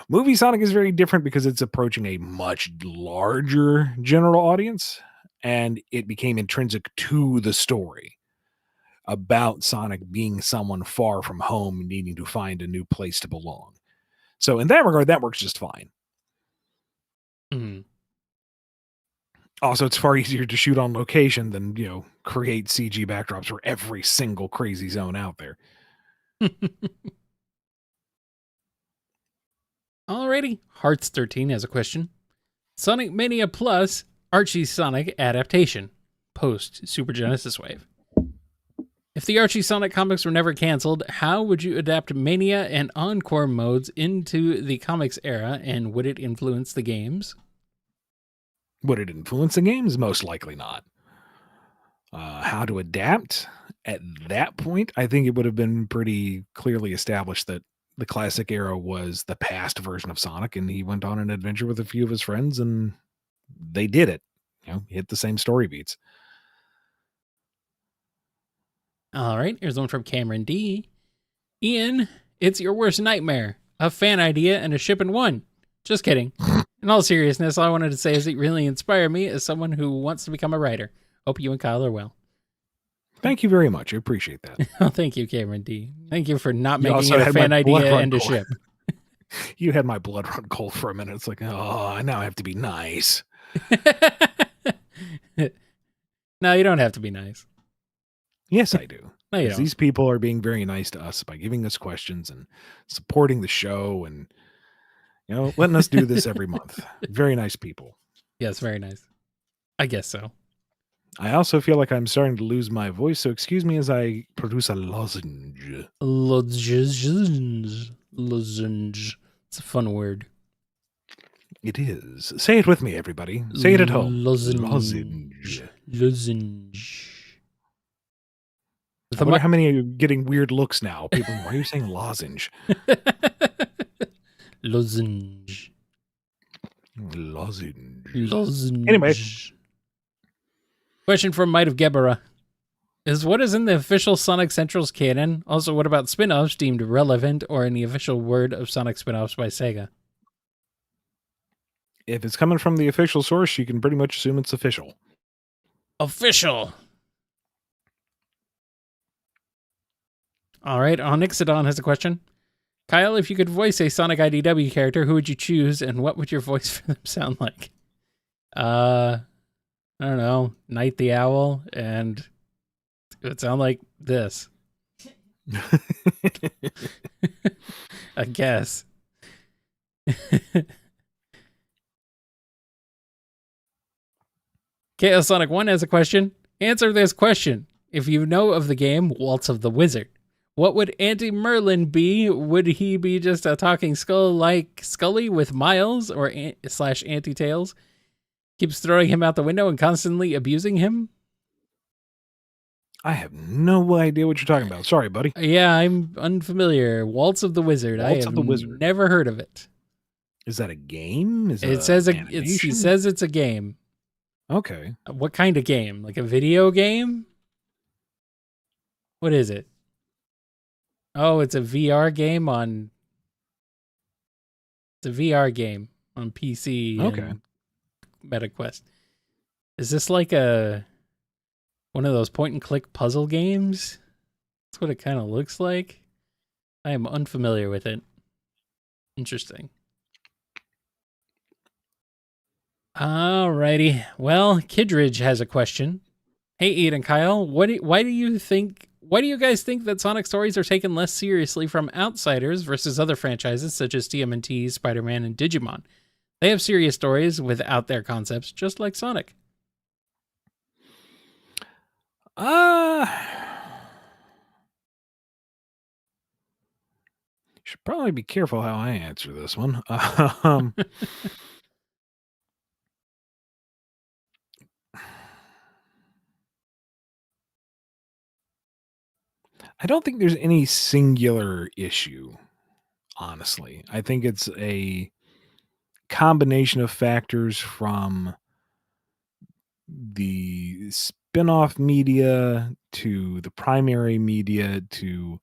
Movie Sonic is very different because it's approaching a much larger general audience, and it became intrinsic to the story about Sonic being someone far from home, needing to find a new place to belong. So in that regard, that works just fine. Mm. Also, it's far easier to shoot on location than, create CG backdrops for every single crazy zone out there. Alrighty. Hearts 13 has a question. Sonic Mania Plus Archie Sonic adaptation post Super Genesis Wave. If the Archie Sonic comics were never canceled, how would you adapt Mania and Encore modes into the comics era, and would it influence the games? Would it influence the games? Most likely not. How to adapt? At that point, I think it would have been pretty clearly established that the classic era was the past version of Sonic, and he went on an adventure with a few of his friends, and they did it. Hit the same story beats. All right, here's one from Cameron D. Ian, it's your worst nightmare. A fan idea and a ship in one. Just kidding. In all seriousness, all I wanted to say is it really inspired me as someone who wants to become a writer. Hope you and Kyle are well. Thank you very much. I appreciate that. Oh, thank you, Cameron D. Thank you for not You making also it a had fan my idea blood run and a cold. ship. You had my blood run cold for a minute. It's like, oh, now I have to be nice. No, you don't have to be nice. Yes, I do. No, you 'Cause don't. these people are being very nice to us by giving us questions and supporting the show and, letting us do this every month. Very nice people. Yes, very nice. I guess so. I also feel like I'm starting to lose my voice, so excuse me as I produce a lozenge. Lozenge. It's a fun word. It is. Say it with me, everybody. Say it at home. Lozenge. Lozenge. Lozenge. I wonder how many are getting weird looks now. People, why are you saying lozenge? Lozenge. Lozenge. Lozenge. Anyway. Question from Might of Gebera. Is what is in the official Sonic Central's canon? Also, what about spin-offs deemed relevant or in the official word of Sonic spin-offs by Sega? If it's coming from the official source, you can pretty much assume it's official. Official. All right, Onyxodon has a question. Kyle, if you could voice a Sonic IDW character, who would you choose, and what would your voice for them sound like? I don't know, Night the Owl, and it would sound like this. I guess. Chaos Sonic 1 has a question. Answer this question. If you know of the game Waltz of the Wizard, what would Auntie Merlin be? Would he be just a talking skull like Scully with Miles or slash Auntie Tails? Keeps throwing him out the window and constantly abusing him? I have no idea what you're talking about. Sorry, buddy. Yeah, I'm unfamiliar. Waltz of the Wizard. Waltz I of have the Wizard. never heard of it. Is that a game? Is It says an he animation? says it's a game. Okay. What kind of game? Like a video game? What is it? Oh, it's a VR game on. It's a VR game on PC. Okay. And MetaQuest. Is this like one of those point and click puzzle games? That's what it kind of looks like. I am unfamiliar with it. Interesting. Alrighty. Well, Kidridge has a question. Hey, Ed and Kyle, why do you think Why do you guys think that Sonic stories are taken less seriously from outsiders versus other franchises such as TMNT, Spider-Man, and Digimon? They have serious stories without their concepts, just like Sonic. Should probably be careful how I answer this one. I don't think there's any singular issue, honestly. I think it's a combination of factors from the spin-off media to the primary media to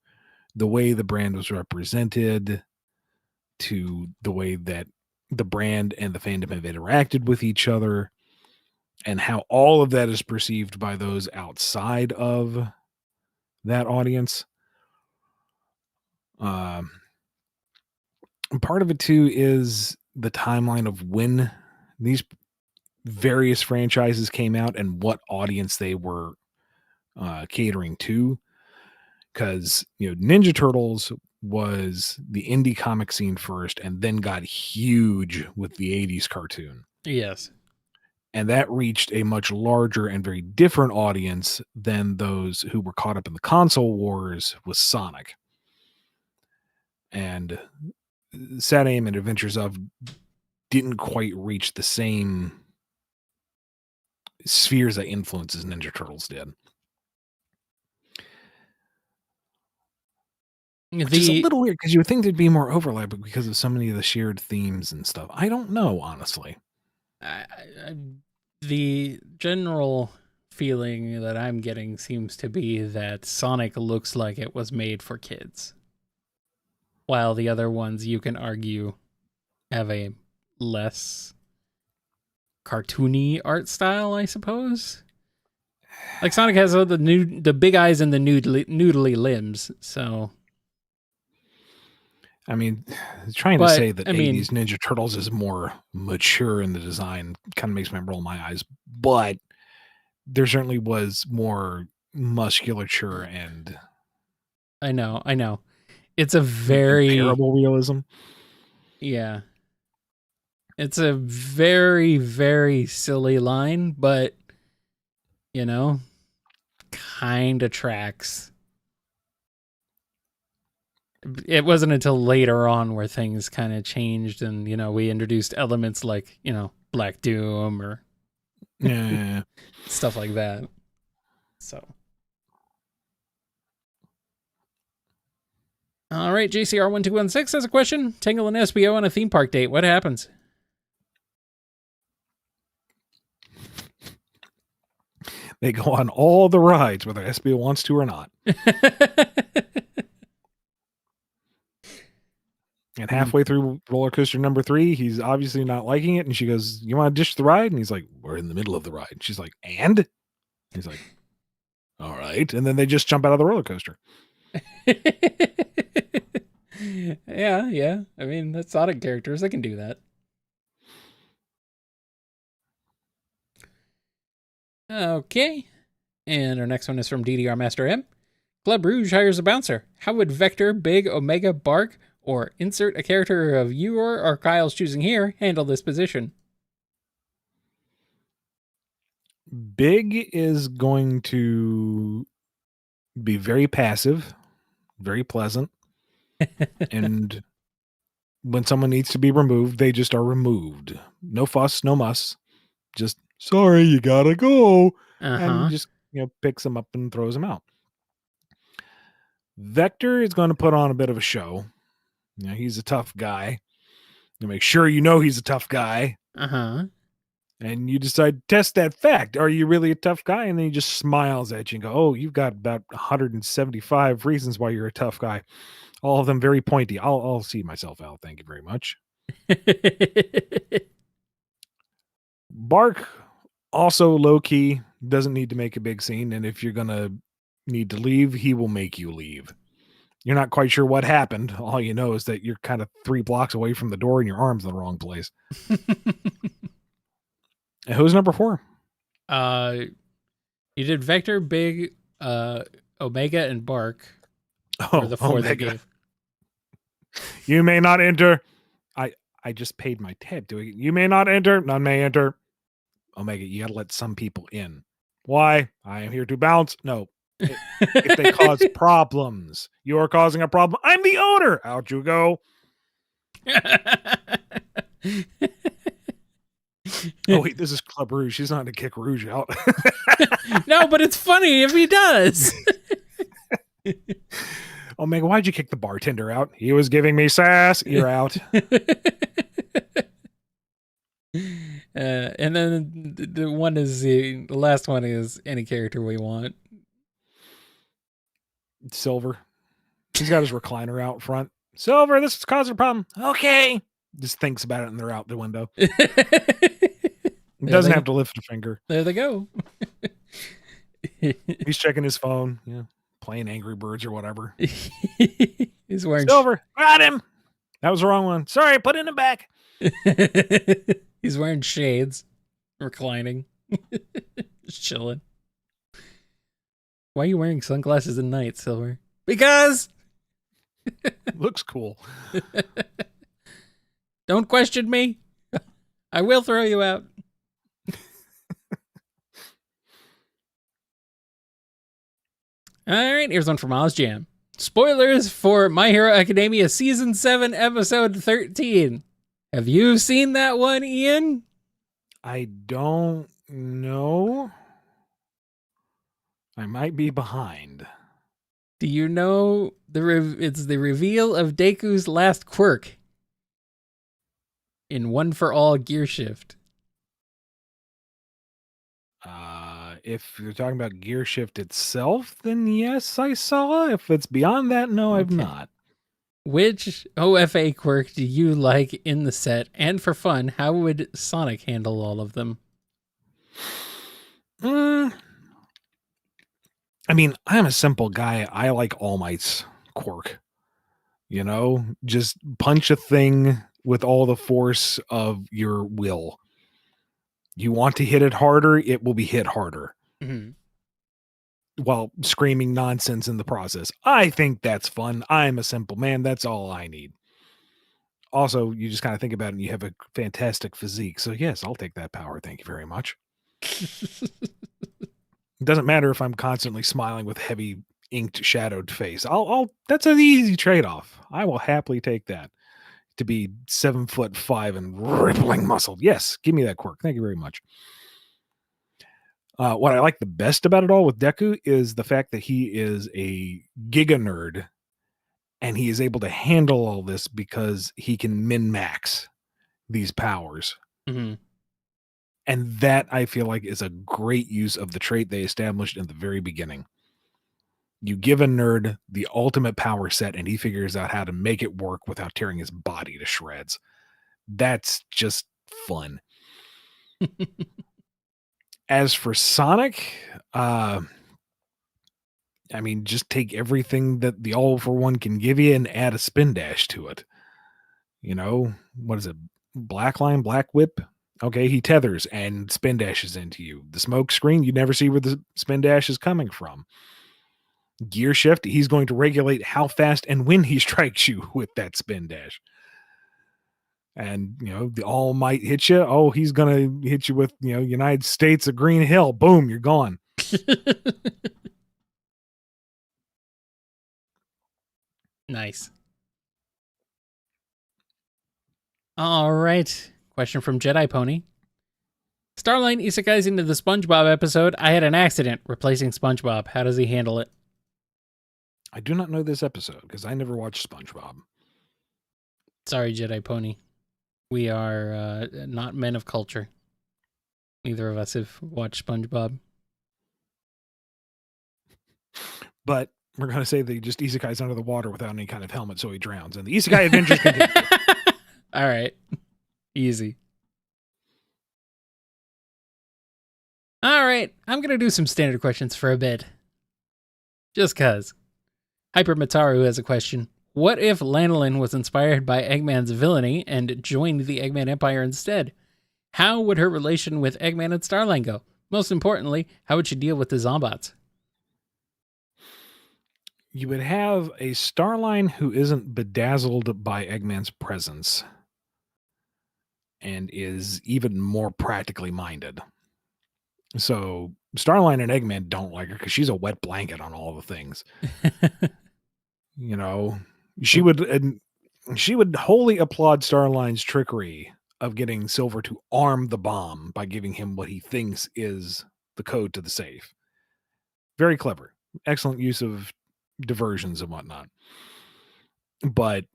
the way the brand was represented to the way that the brand and the fandom have interacted with each other and how all of that is perceived by those outside of that audience. Part of it too is the timeline of when these various franchises came out and what audience they were catering to. Because Ninja Turtles was the indie comic scene first, and then got huge with the '80s cartoon. Yes. And that reached a much larger and very different audience than those who were caught up in the console wars with Sonic. And Sad Aim and Adventures of didn't quite reach the same spheres of influence as Ninja Turtles did. Which is a little weird because you would think there'd be more overlap because of so many of the shared themes and stuff. I don't know, honestly. The general feeling that I'm getting seems to be that Sonic looks like it was made for kids, while the other ones, you can argue, have a less cartoony art style, I suppose. Like Sonic has the big eyes and the noodly limbs, so. I mean, trying to say that 80s Ninja Turtles is more mature in the design kind of makes me roll my eyes, but there certainly was more musculature and I know. It's a very terrible realism. Yeah. It's a very, very silly line, but kind of tracks. It wasn't until later on where things kind of changed and, we introduced elements like, Black Doom or stuff like that. So. All right, JCR1216 has a question. Tangle and SBO on a theme park date. What happens? They go on all the rides, whether SBO wants to or not. And halfway through roller coaster number 3, he's obviously not liking it. And she goes, "You want to ditch the ride?" And he's like, "We're in the middle of the ride." And she's like, "And?" He's like, "All right." And then they just jump out of the roller coaster. Yeah. I mean, that's Sonic characters. They can do that. Okay. And our next one is from DDR Master M. Club Rouge hires a bouncer. How would Vector, Big, Omega, Bark, or insert a character of your or Kyle's choosing here handle this position? Big is going to be very passive, very pleasant. And when someone needs to be removed, they just are removed. No fuss, no muss. Just, sorry, you gotta go. And just, picks them up and throws them out. Vector is going to put on a bit of a show. He's a tough guy. You make sure he's a tough guy. And you decide to test that fact. Are you really a tough guy? And then he just smiles at you and go, "Oh, you've got about 175 reasons why you're a tough guy. All of them very pointy. I'll see myself out. Thank you very much." Bark, also low-key, doesn't need to make a big scene. And if you're going to need to leave, he will make you leave. You're not quite sure what happened. All you know is that you're kind of 3 blocks away from the door and your arm's in the wrong place. And who's number 4? You did Vector, Big, Omega and Bark were the four they Omega. gave. You may not enter. I just paid my tab. You may not enter. None may enter. Omega, you gotta let some people in. Why? I am here to bounce. No. If they cause problems, you are causing a problem. I'm the owner. Out you go. Oh wait, this is Club Rouge. She's not going to kick Rouge out. No, but it's funny if he does. Omega, why'd you kick the bartender out? He was giving me sass. You're out. And then the one is the last one is any character we want. Silver. He's got his recliner out front. Silver, this is causing a problem. Okay. Just thinks about it and they're out the window. Doesn't have to lift a finger. There they go. He's checking his phone, playing Angry Birds or whatever. He's wearing Silver. Got him. That was the wrong one. Sorry, put it in the back. He's wearing shades, reclining, just chilling. Why are you wearing sunglasses at night, Silver? Because looks cool. Don't question me. I will throw you out. All right, here's one from Oz Jam. Spoilers for My Hero Academia Season 7, Episode 13. Have you seen that one, Ian? I don't know. I might be behind. Do you know it's the reveal of Deku's last quirk in One for All Gear Shift? If you're talking about Gear Shift itself, then yes, I saw. If it's beyond that, no, I've not. Which OFA quirk do you like in the set? And for fun, how would Sonic handle all of them? I mean, I'm a simple guy. I like All Might's quirk. Just punch a thing with all the force of your will. You want to hit it harder, it will be hit harder. Mm-hmm. While screaming nonsense in the process. I think that's fun. I'm a simple man. That's all I need. Also, you just kind of think about it and you have a fantastic physique. So yes, I'll take that power. Thank you very much. It doesn't matter if I'm constantly smiling with heavy inked shadowed face. That's an easy trade-off. I will happily take that. To be 7'5" and rippling muscled. Yes, give me that quirk. Thank you very much. What I like the best about it all with Deku is the fact that he is a giga nerd and he is able to handle all this because he can min-max these powers. Mm-hmm. And that I feel like is a great use of the trait they established in the very beginning. You give a nerd the ultimate power set and he figures out how to make it work without tearing his body to shreds. That's just fun. As for Sonic, I mean, just take everything that the All for One can give you and add a spin dash to it. What is it? Black line, black whip? Okay, he tethers and spin dashes into you. The smoke screen, you never see where the spin dash is coming from. Gear shift, he's going to regulate how fast and when he strikes you with that spin dash. And, the All Might hit you. Oh, he's going to hit you with, United States of Green Hill. Boom, you're gone. Nice. All right. Question from Jedi Pony. Starline isekais into the SpongeBob episode. I had an accident replacing SpongeBob. How does he handle it? I do not know this episode because I never watched SpongeBob. Sorry, Jedi Pony. We are not men of culture. Neither of us have watched SpongeBob. But we're going to say that he just isekais under the water without any kind of helmet so he drowns. And the isekai adventures continue. All right. Easy. All right. I'm going to do some standard questions for a bit. Just cuz. Hyper Mataru has a question. What if Lanolin was inspired by Eggman's villainy and joined the Eggman Empire instead? How would her relation with Eggman and Starline go? Most importantly, how would she deal with the Zombots? you would have a Starline who isn't bedazzled by Eggman's presence and is even more practically minded. So Starline and Eggman don't like her because she's a wet blanket on all the things. You know, she would wholly applaud Starline's trickery of getting Silver to arm the bomb by giving him what he thinks is the code to the safe. Very clever. Excellent use of diversions and whatnot. But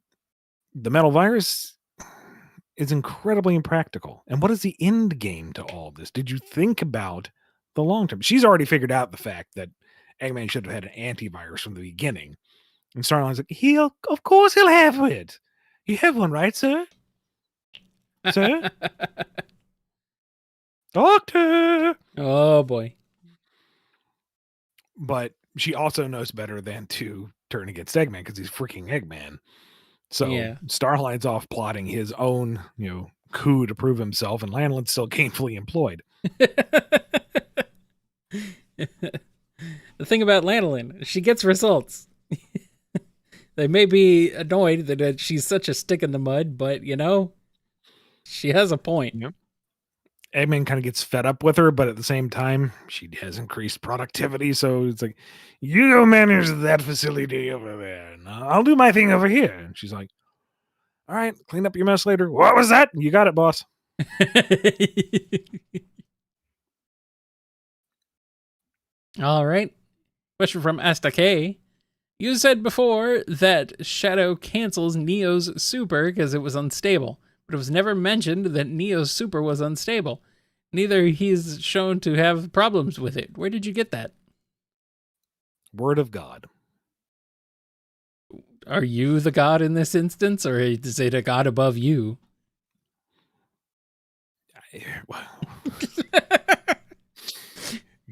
the metal virus is incredibly impractical. And what is the end game to all of this? Did you think about the long term? She's already figured out the fact that Eggman should have had an antivirus from the beginning. And Starline's like, of course he'll have it. You have one, right, sir? Sir? Doctor! Oh, boy. But she also knows better than to turn against Eggman because he's freaking Eggman. So Yeah. Starline's off plotting his own, coup to prove himself, and Lanolин's still gainfully employed. The thing about Lanolin, she gets results. They may be annoyed that she's such a stick in the mud, but, she has a point. Yep. Eggman kind of gets fed up with her, but at the same time, she has increased productivity. So it's like, you go manage that facility over there. And I'll do my thing over here. And she's like, all right, clean up your mess later. What was that? You got it, boss. All right. Question from Asta K. You said before that Shadow cancels Neo's super because it was unstable, but it was never mentioned that Neo's super was unstable. Neither he's shown to have problems with it. Where did you get that? Word of God. Are you the god in this instance, or is it a god above you?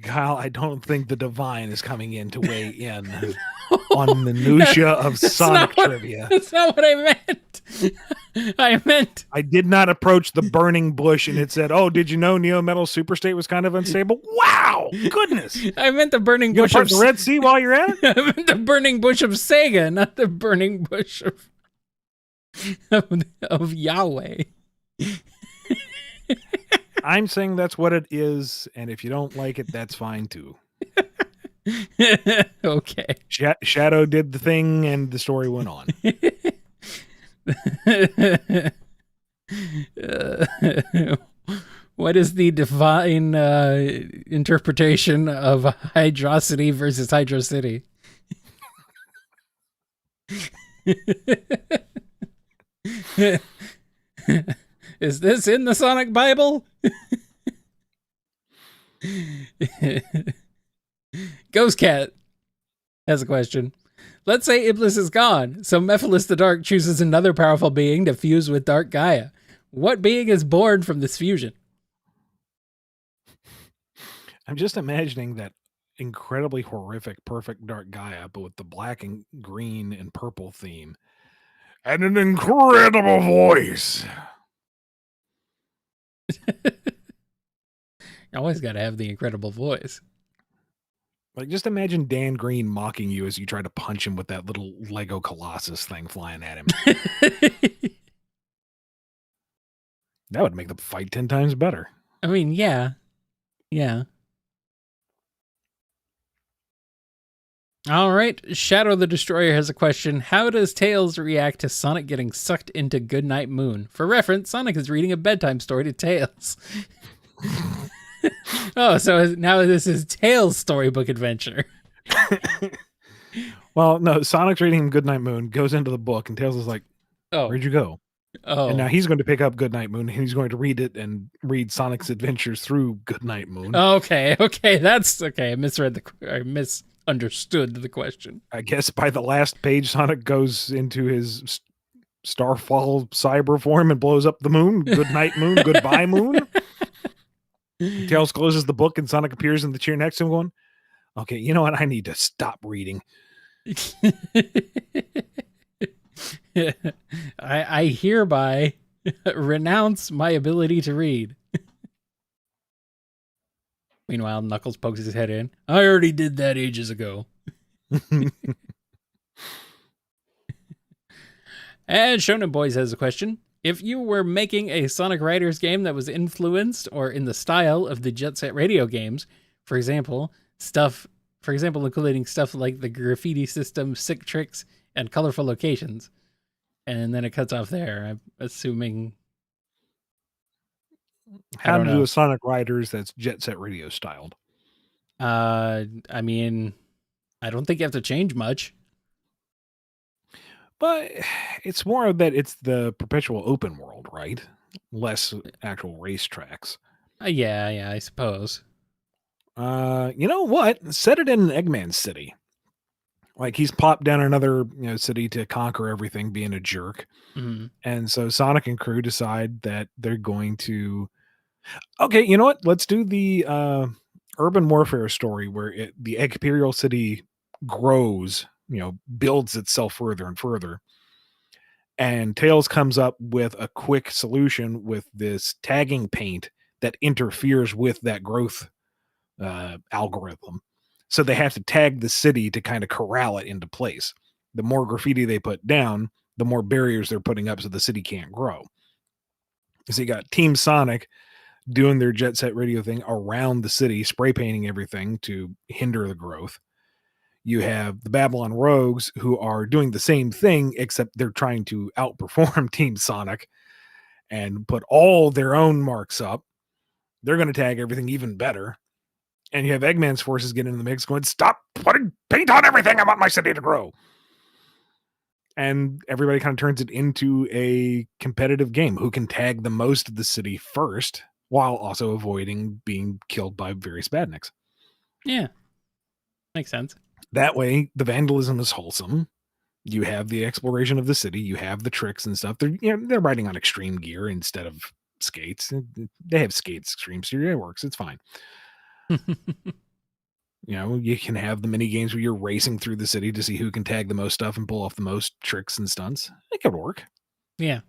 Kyle, I don't think the divine is coming in to weigh in on minutiae of Sonic trivia. That's not what I meant. I did not approach the burning bush and it said, oh, did you know Neo Metal Super State was kind of unstable? Wow! Goodness! I meant the burning bush of the Red Sea while you're at it? I meant the burning bush of Sega, not the burning bush of Yahweh. I'm saying that's what it is, and if you don't like it, that's fine too. Okay. Shadow did the thing, and the story went on. What is the divine interpretation of Hydrocity versus Hydrocity? Is this in the Sonic Bible? Ghost Cat has a question. Let's say Iblis is gone, so Mephiles the Dark chooses another powerful being to fuse with Dark Gaia. What being is born from this fusion? I'm just imagining that incredibly horrific Perfect Dark Gaia, but with the black and green and purple theme. And an incredible voice. Always got to have the incredible voice. Like, just imagine Dan Green mocking you as you try to punch him with that little Lego Colossus thing flying at him. That would make the fight 10 times better. I mean, yeah. Yeah. All right. Shadow the Destroyer has a question. How does Tails react to Sonic getting sucked into Goodnight Moon? For reference, Sonic is reading a bedtime story to Tails. Oh, so now this is Tails' storybook adventure. Well, no, Sonic's reading Goodnight Moon, goes into the book, and Tails is like, oh, where'd you go? Oh. And now he's going to pick up Goodnight Moon, and he's going to read it and read Sonic's adventures through Goodnight Moon. Okay, that's okay. I misunderstood the question. I guess by the last page, Sonic goes into his Starfall cyber form and blows up the moon. Goodnight Moon, goodbye Moon. Tails closes the book and Sonic appears in the chair next to him going, okay, you know what? I need to stop reading. I hereby renounce my ability to read. Meanwhile, Knuckles pokes his head in. I already did that ages ago. And Shonen Boys has a question. If you were making a Sonic Riders game that was influenced or in the style of the Jet Set Radio games, for example, including stuff like the graffiti system, sick tricks, and colorful locations. And then it cuts off there. I'm assuming. How to do a Sonic Riders that's Jet Set Radio styled. I mean, I don't think you have to change much. But it's more of that it's the perpetual open world, right? Less actual racetracks. Yeah, I suppose. You know what? Set it in an Eggman city. Like he's popped down another city to conquer everything, being a jerk. Mm-hmm. And so Sonic and crew decide that they're going to. Okay, you know what? Let's do the urban warfare story where the Imperial City grows, builds itself further and further. And Tails comes up with a quick solution with this tagging paint that interferes with that growth algorithm. So they have to tag the city to kind of corral it into place. The more graffiti they put down, the more barriers they're putting up so the city can't grow. So you got Team Sonic doing their Jet Set Radio thing around the city, spray painting everything to hinder the growth. You have the Babylon Rogues who are doing the same thing, except they're trying to outperform Team Sonic and put all their own marks up. They're going to tag everything even better. And you have Eggman's forces getting in the mix going, stop putting paint on everything. I want my city to grow. And everybody kind of turns it into a competitive game. Who can tag the most of the city first while also avoiding being killed by various badniks. Yeah. Makes sense. That way, the vandalism is wholesome. You have the exploration of the city. You have the tricks and stuff. They're riding on extreme gear instead of skates. They have skates, extreme gear. It works. It's fine. You can have the mini games where you're racing through the city to see who can tag the most stuff and pull off the most tricks and stunts. It could work. Yeah.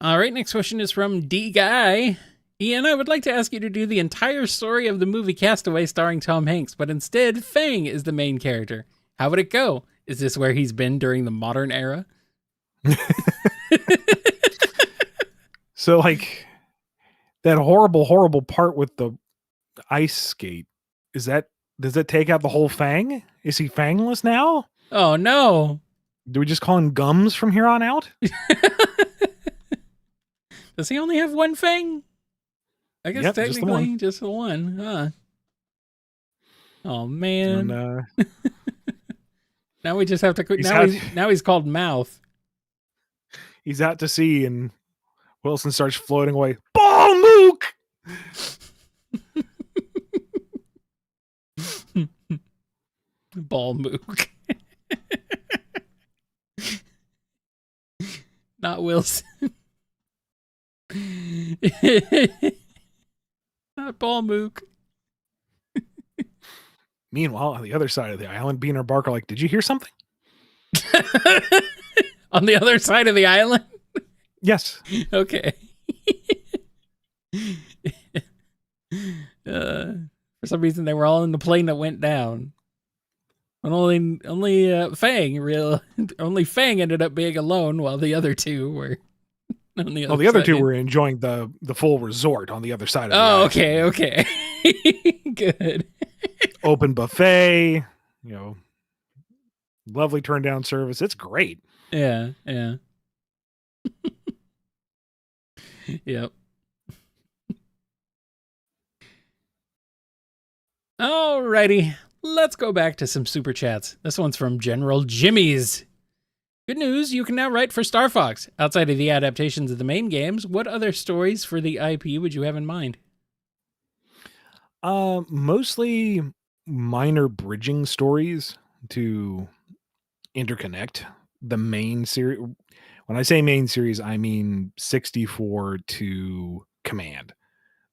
All right, next question is from D Guy. Ian, I would like to ask you to do the entire story of the movie Castaway starring Tom Hanks, but instead Fang is the main character. How would it go? Is this where he's been during the modern era? So like that horrible part with the ice skate, does that take out the whole Fang? Is he fangless now? Oh no. Do we just call him Gums from here on out? Does he only have one fang? I guess technically just the one, huh? Oh man. And, now we just have to now he's called Mouth. He's out to sea and Wilson starts floating away. Ball Mook! Ball Mook. Not Wilson. Not Ball Mook. Meanwhile, on the other side of the island, Bean and Bark are like, did you hear something? On the other side of the island? Yes. Okay. For some reason, they were all in the plane that went down. And only Fang ended up being alone, while the other two were on the other. The other two were enjoying the full resort on the other side of the island. Okay. Good. Open buffet, lovely turn down service. It's great. Yeah. Yep. Alrighty, let's go back to some super chats. This one's from General Jimmy's. Good news, you can now write for Star Fox. Outside of the adaptations of the main games, what other stories for the IP would you have in mind? Mostly minor bridging stories to interconnect the main series. When I say main series, I mean 64 to Command,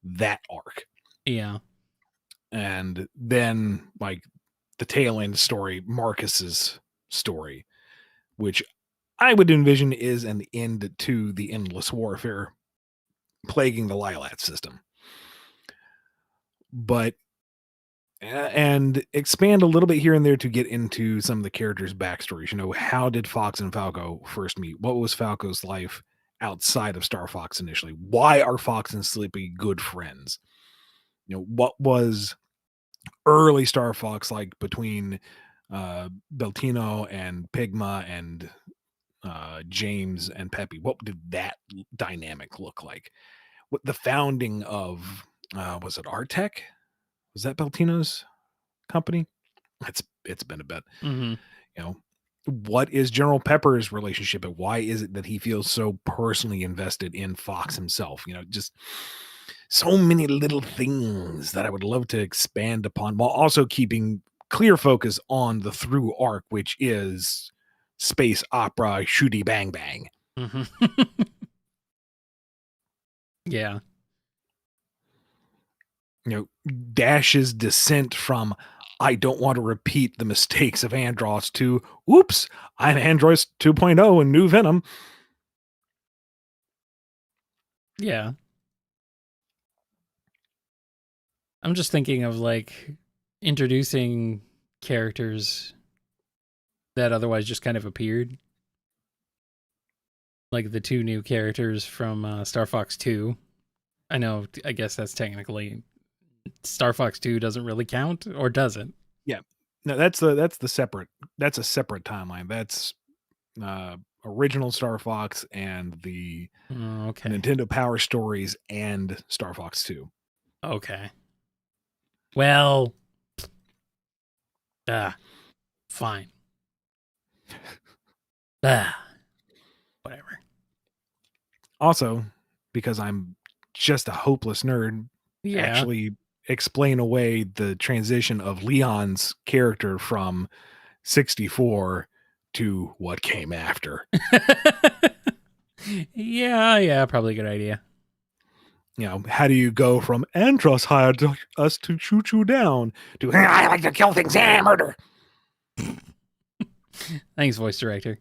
that arc. Yeah. And then like the tail end story, Marcus's story, which I would envision is an end to the endless warfare plaguing the Lilat system. But and expand a little bit here and there to get into some of the characters' backstories. You know, how did Fox and Falco first meet? What was Falco's life outside of Star Fox initially? Why are Fox and Sleepy good friends? You know, what was early Star Fox like between Beltino and Pigma and James and Peppy? What did that dynamic look like? What the founding of was it Artec? Was that Beltino's company? It's been a bit. Mm-hmm. You know, what is General Pepper's relationship and why is it that he feels so personally invested in Fox himself? You know, just so many little things that I would love to expand upon while also keeping clear focus on the through arc, which is space opera shooty bang bang. Mm-hmm. Yeah. You know, Dash's descent from I don't want to repeat the mistakes of Andros to oops, I'm Andros 2.0 and New Venom. Yeah. I'm just thinking of like introducing characters that otherwise just kind of appeared. Like the two new characters from Star Fox 2. I guess that's technically Star Fox 2 doesn't really count, or does it? Yeah. No, that's a separate timeline. That's original Star Fox and the Okay. Nintendo Power Stories and Star Fox 2. Okay. Well, fine. Whatever. Also, because I'm just a hopeless nerd, Yeah. actually explain away the transition of Leon's character from 64 to what came after. Yeah, probably a good idea. You know, how do you go from Andros hired us to shoot you down to I like to kill things and murder? Thanks, voice director.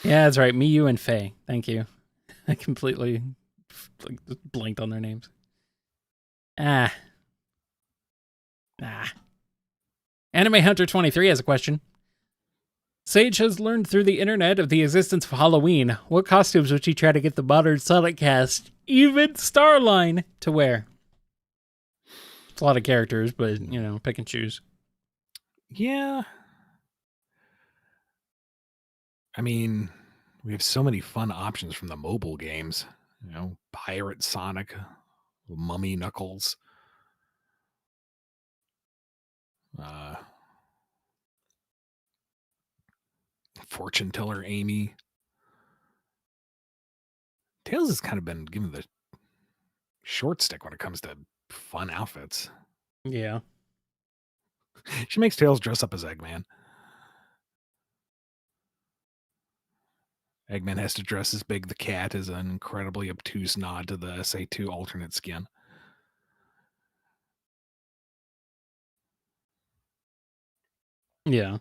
Yeah, that's right. Me, you, and Faye. Thank you. I completely blanked on their names. Anime Hunter 23 has a question. Sage has learned through the internet of the existence of Halloween. What costumes would she try to get the modern Sonic cast, even Starline, to wear? It's a lot of characters, but, you know, pick and choose. Yeah. I mean, we have so many fun options from the mobile games. You know, Pirate Sonic, Mummy Knuckles, Fortune Teller Amy. Tails has kind of been given the short stick when it comes to fun outfits. Yeah. She makes Tails dress up as Eggman. Eggman has to dress as Big the Cat as an incredibly obtuse nod to the SA2 alternate skin. Yeah.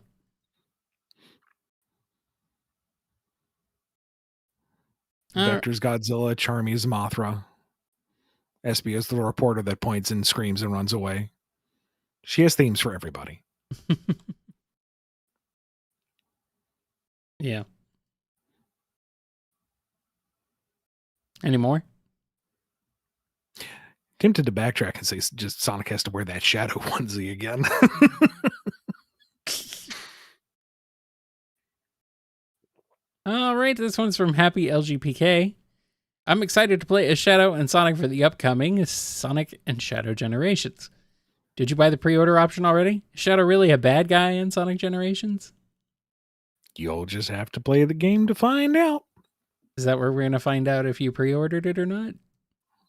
Vector's Godzilla, Charmy's Mothra. Espy is the reporter that points and screams and runs away. She has themes for everybody. Yeah. Any more? Tempted to backtrack and say just Sonic has to wear that shadow onesie again. All right, this one's from Happy LGPK. I'm excited to play as Shadow and Sonic for the upcoming Sonic and Shadow Generations. Did you buy the pre-order option already? Is Shadow really a bad guy in Sonic Generations? You'll just have to play the game to find out. Is that where we're going to find out if you pre-ordered it or not?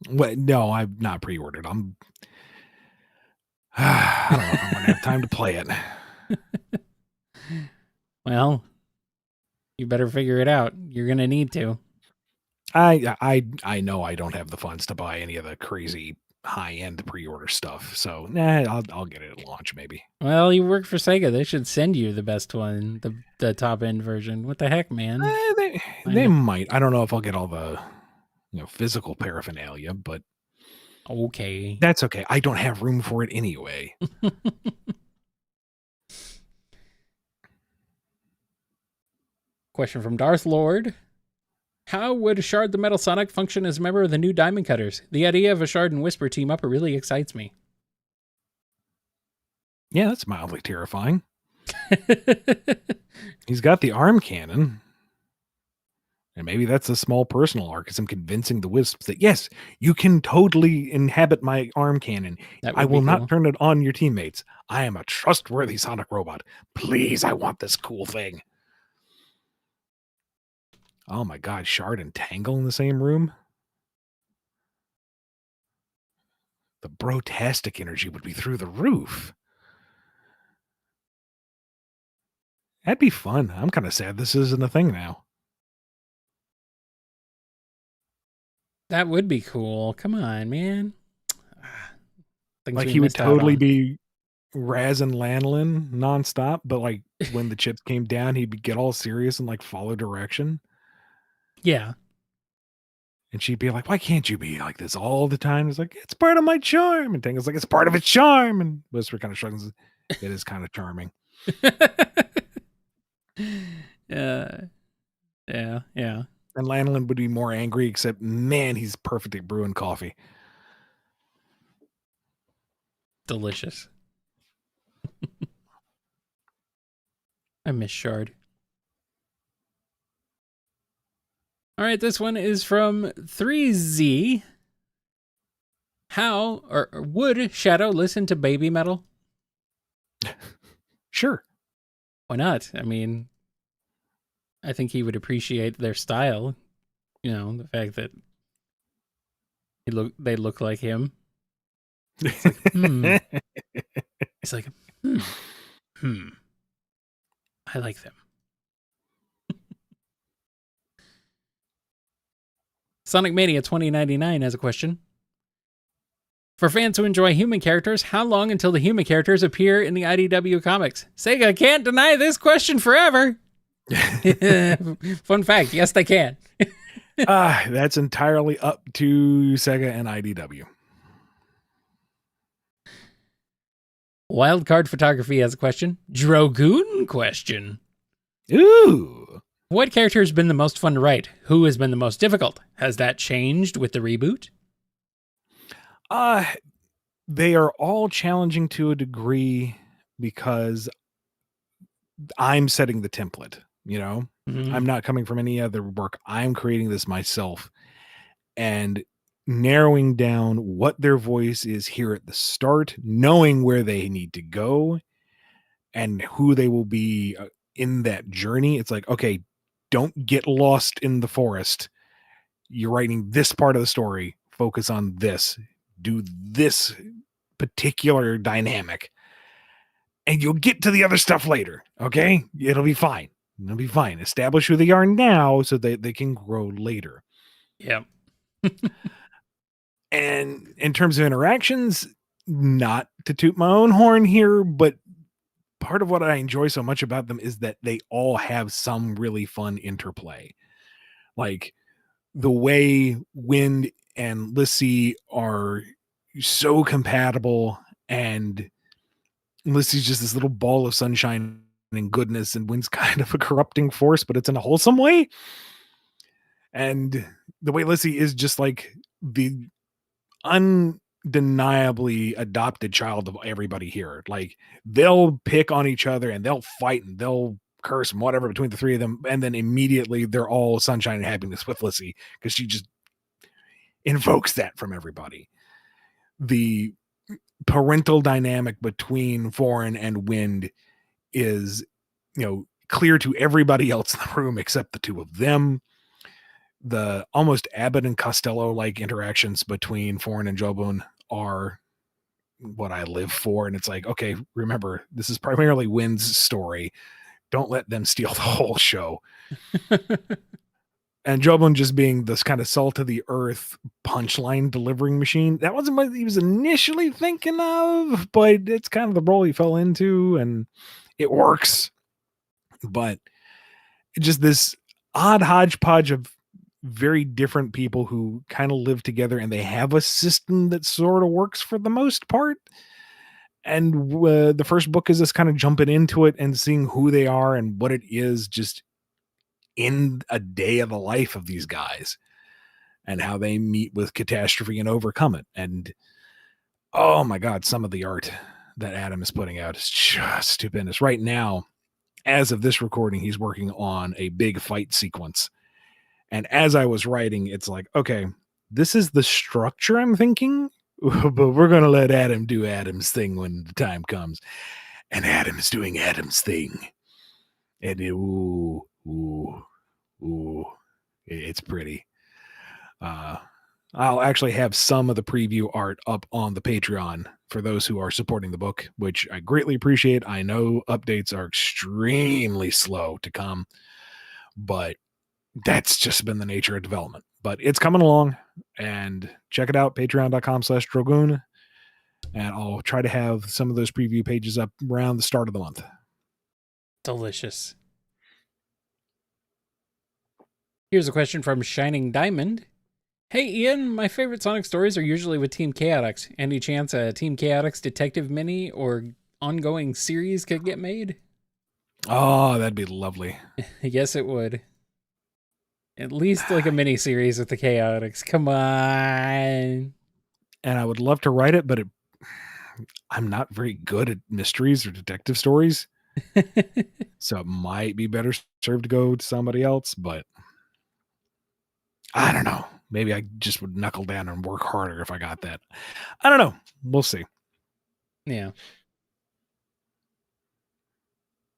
Well, no, I've not pre-ordered. I don't know if I'm going to have time to play it. Well, you better figure it out. You're going to need to. I know I don't have the funds to buy any of the crazy high-end pre-order stuff. So, I'll get it at launch maybe. Well, you work for Sega. They should send you the best one, the top-end version. What the heck, man? They might. I don't know if I'll get all the physical paraphernalia, but Okay. That's okay. I don't have room for it anyway. Question from Darth Lord. How would Shard the Metal Sonic function as a member of the new Diamond Cutters? The idea of a Shard and Whisper team up really excites me. Yeah, that's mildly terrifying. He's got the arm cannon. And maybe that's a small personal arc, because I'm convincing the Wisps that, yes, you can totally inhabit my arm cannon. I will not turn it on your teammates. I am a trustworthy Sonic robot. Please, I want this cool thing. Oh my God, Shard and Tangle in the same room? The brotastic energy would be through the roof. That'd be fun. I'm kind of sad this isn't a thing now. That would be cool. Come on, man. Like he would totally be Raz and Lanolin nonstop, but like when the chips came down, he'd get all serious and like follow direction. Yeah. And she'd be like, why can't you be like this all the time? It's like, it's part of my charm. And Tangle's like, it's part of its charm. And Whisper kind of shrugs. It is kind of charming. Yeah. And Lanolin would be more angry, except, man, he's perfect at brewing coffee. Delicious. I miss Shard. All right, this one is from 3Z. How or would Shadow listen to Baby Metal? Sure. Why not? I mean, I think he would appreciate their style. You know, the fact that they look like him. It's like, It's like, I like them. Sonic Mania 2099 has a question. For fans who enjoy human characters, how long until the human characters appear in the IDW comics? Sega can't deny this question forever. Fun fact, yes, they can. That's entirely up to Sega and IDW. Wildcard Photography has a question. Drogoon question. Ooh. What character has been the most fun to write? Who has been the most difficult? Has that changed with the reboot? They are all challenging to a degree because I'm setting the template, you know? Mm-hmm. I'm not coming from any other work. I'm creating this myself and narrowing down what their voice is here at the start, knowing where they need to go and who they will be in that journey. It's like, okay, don't get lost in the forest. You're writing this part of the story. Focus on this. Do this particular dynamic. And you'll get to the other stuff later. Okay? It'll be fine. It'll be fine. Establish who they are now so that they can grow later. Yeah. And in terms of interactions, not to toot my own horn here, but part of what I enjoy so much about them is that they all have some really fun interplay. Like the way Wind and Lissy are so compatible, and Lissy's just this little ball of sunshine and goodness, and Wind's kind of a corrupting force, but it's in a wholesome way. And the way Lissy is just like the undeniably adopted child of everybody here. Like they'll pick on each other and they'll fight and they'll curse and whatever between the three of them, and then immediately they're all sunshine and happiness with Lissy because she just invokes that from everybody. The parental dynamic between Foreign and Wind is, you know, clear to everybody else in the room except the two of them. The almost Abbott and Costello like interactions between Foreign and Jobun are what I live for. And it's like, okay, remember, this is primarily Wind's story. Don't let them steal the whole show. And Jobun just being this kind of salt of the earth punchline delivering machine. That wasn't what he was initially thinking of, but it's kind of the role he fell into and it works. But just this odd hodgepodge of very different people who kind of live together, and they have a system that sort of works for the most part. And the first book is us kind of jumping into it and seeing who they are and what it is just in a day of the life of these guys and how they meet with catastrophe and overcome it. And oh my God, some of the art that Adam is putting out is just stupendous. Right now, as of this recording, he's working on a big fight sequence. And as I was writing, it's like, okay, this is the structure I'm thinking, but we're going to let Adam do Adam's thing when the time comes. And Adam's doing Adam's thing. And it's pretty. I'll actually have some of the preview art up on the Patreon for those who are supporting the book, which I greatly appreciate. I know updates are extremely slow to come, but that's just been the nature of development. But it's coming along, and check it out, patreon.com/Drogoon. And I'll try to have some of those preview pages up around the start of the month. Delicious. Here's a question from Shining Diamond. Hey, Ian, my favorite Sonic stories are usually with Team Chaotix. Any chance a Team Chaotix detective mini or ongoing series could get made? Oh, that'd be lovely. Yes, it would. At least like a mini series with the Chaotix. Come on. And I would love to write it, but I'm not very good at mysteries or detective stories. So it might be better served to go to somebody else, but I don't know. Maybe I just would knuckle down and work harder if I got that. I don't know. We'll see. Yeah.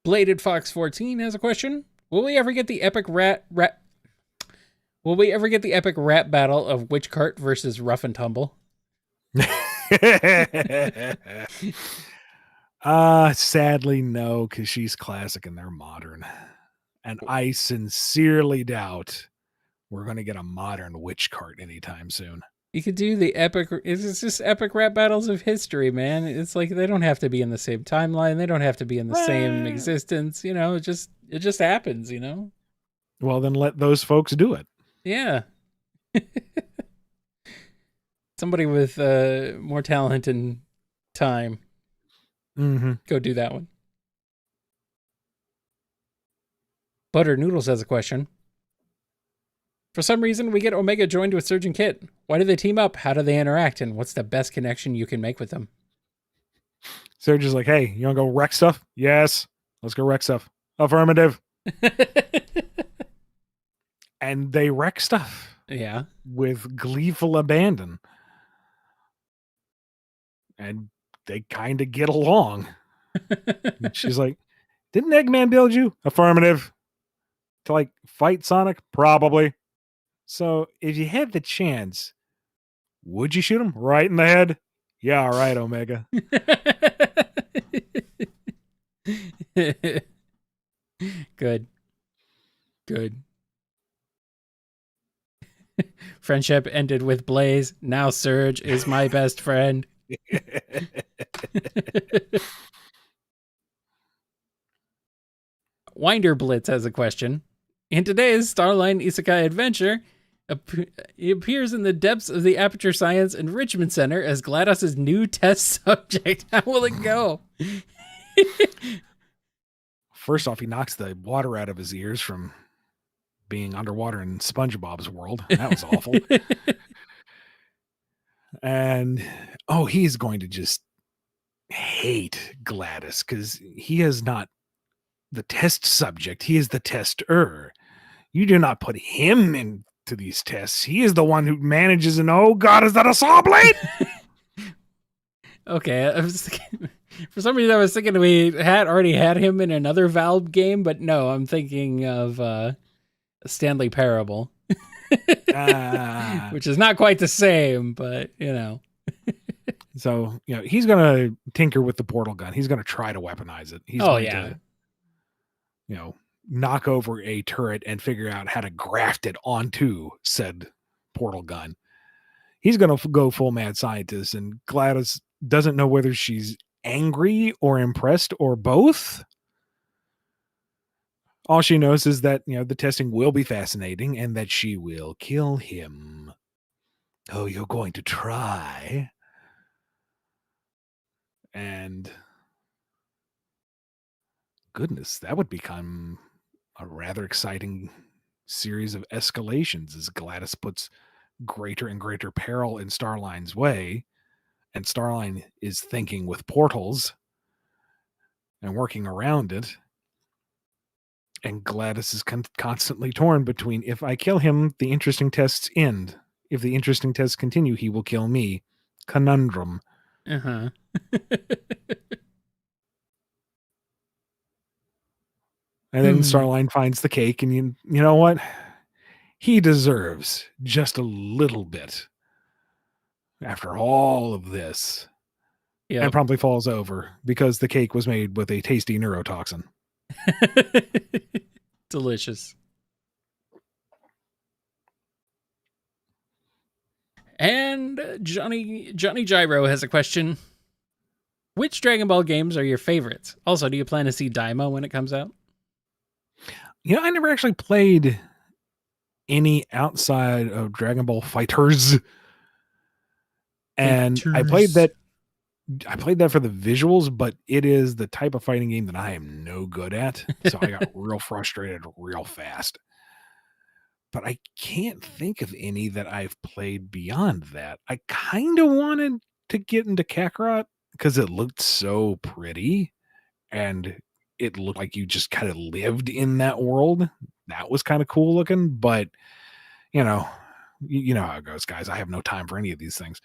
Bladed Fox 14 has a question. Will we ever get the epic rap battle of Witch Cart versus Rough and Tumble? Sadly, no, because she's classic and they're modern. And I sincerely doubt we're going to get a modern Witch Cart anytime soon. You could do the epic. It's just epic rap battles of history, man. It's like they don't have to be in the same timeline. They don't have to be in the same existence. You know, it just happens. You know. Well, then let those folks do it. Yeah. Somebody with more talent and time. Mm-hmm. Go do that one. Butter Noodles has a question. For some reason, we get Omega joined with Surgeon Kit. Why do they team up? How do they interact? And what's the best connection you can make with them? Surgeon's like, hey, you want to go wreck stuff? Yes. Let's go wreck stuff. Affirmative. And they wreck stuff. Yeah. With gleeful abandon. And they kind of get along. She's like, didn't Eggman build you? Affirmative. To like fight Sonic? Probably. So if you had the chance, would you shoot him right in the head? Yeah, all right, Omega. Good. Friendship ended with Blaze. Now Surge is my best friend. Winder Blitz has a question. In today's Starline Isekai adventure, he appears in the depths of the Aperture Science Enrichment Center as GLaDOS' new test subject. How will it go? First off, he knocks the water out of his ears from being underwater in SpongeBob's world. That was awful. And, he's going to just hate GLaDOS because he is not the test subject. He is the tester. You do not put him into these tests. He is the one who manages and, oh God, is that a saw blade? Okay, I was thinking, for some reason I was thinking we had already had him in another Valve game, but no, I'm thinking of Stanley Parable. Which is not quite the same, but you know. So, he's going to tinker with the portal gun. He's going to try to weaponize it. He's going to, knock over a turret and figure out how to graft it onto said portal gun. He's going to go full mad scientist, and GLaDOS doesn't know whether she's angry or impressed or both. All she knows is that, the testing will be fascinating and that she will kill him. Oh, you're going to try? And goodness, that would become a rather exciting series of escalations as Gladys puts greater and greater peril in Starline's way, and Starline is thinking with portals and working around it. And Gladys is constantly torn between, if I kill him, the interesting tests end. If the interesting tests continue, he will kill me. Conundrum. Uh-huh. And then Starline finds the cake, and you know what? He deserves just a little bit after all of this. Yep. And promptly falls over because the cake was made with a tasty neurotoxin. Delicious. And Johnny Gyro has a question. Which Dragon Ball games are your favorites? Also, do you plan to see Daima when it comes out? I never actually played any outside of Dragon Ball Fighters. And I played that for the visuals, but it is the type of fighting game that I am no good at. So I got real frustrated real fast. But I can't think of any that I've played beyond that. I kind of wanted to get into Kakarot because it looked so pretty and it looked like you just kind of lived in that world. That was kind of cool looking, but you know how it goes, guys. I have no time for any of these things.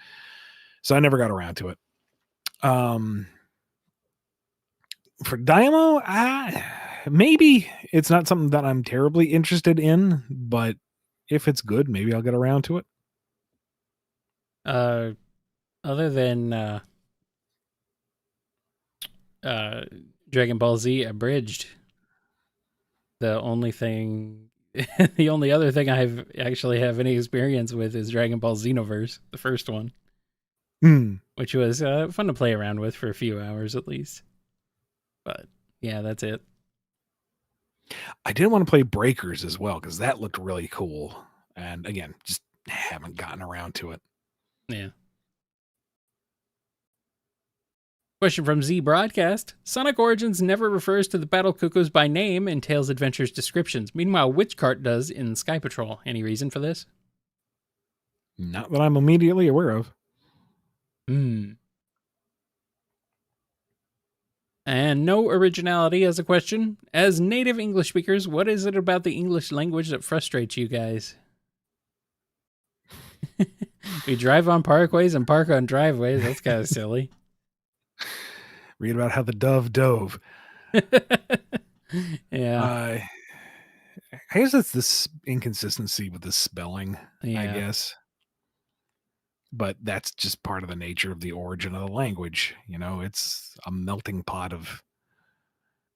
So I never got around to it. For Daimo, maybe it's not something that I'm terribly interested in, but if it's good, maybe I'll get around to it. Other than Dragon Ball Z Abridged, the only other thing I've actually have any experience with is Dragon Ball Xenoverse, the first one, which was fun to play around with for a few hours at least. But yeah, that's it. I did want to play Breakers as well because that looked really cool, and again, just haven't gotten around to it. Yeah. Question from Z Broadcast. Sonic Origins never refers to the Battle Cuckoos by name in Tails Adventures descriptions. Meanwhile, Witchcart does in Sky Patrol. Any reason for this? Not that I'm immediately aware of. And no originality as a question. As native English speakers, what is it about the English language that frustrates you guys? We drive on parkways and park on driveways. That's kind of silly. Read about how the dove dove. Yeah. I guess it's this inconsistency with the spelling, I guess. But that's just part of the nature of the origin of the language. It's a melting pot of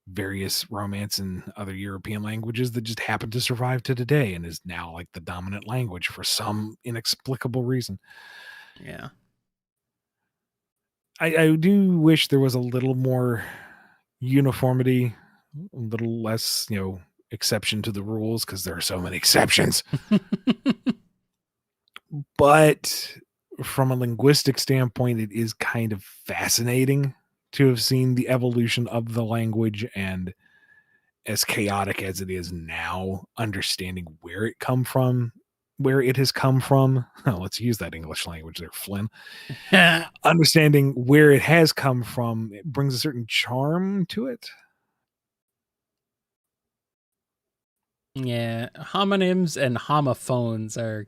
various Romance and other European languages that just happen to survive to today and is now like the dominant language for some inexplicable reason. Yeah. I do wish there was a little more uniformity, a little less, exception to the rules, because there are so many exceptions. But from a linguistic standpoint, it is kind of fascinating to have seen the evolution of the language, and as chaotic as it is now, understanding where it has come from. Let's use that English language there, Flynn. Understanding where it has come from, it brings a certain charm to it. Yeah, homonyms and homophones are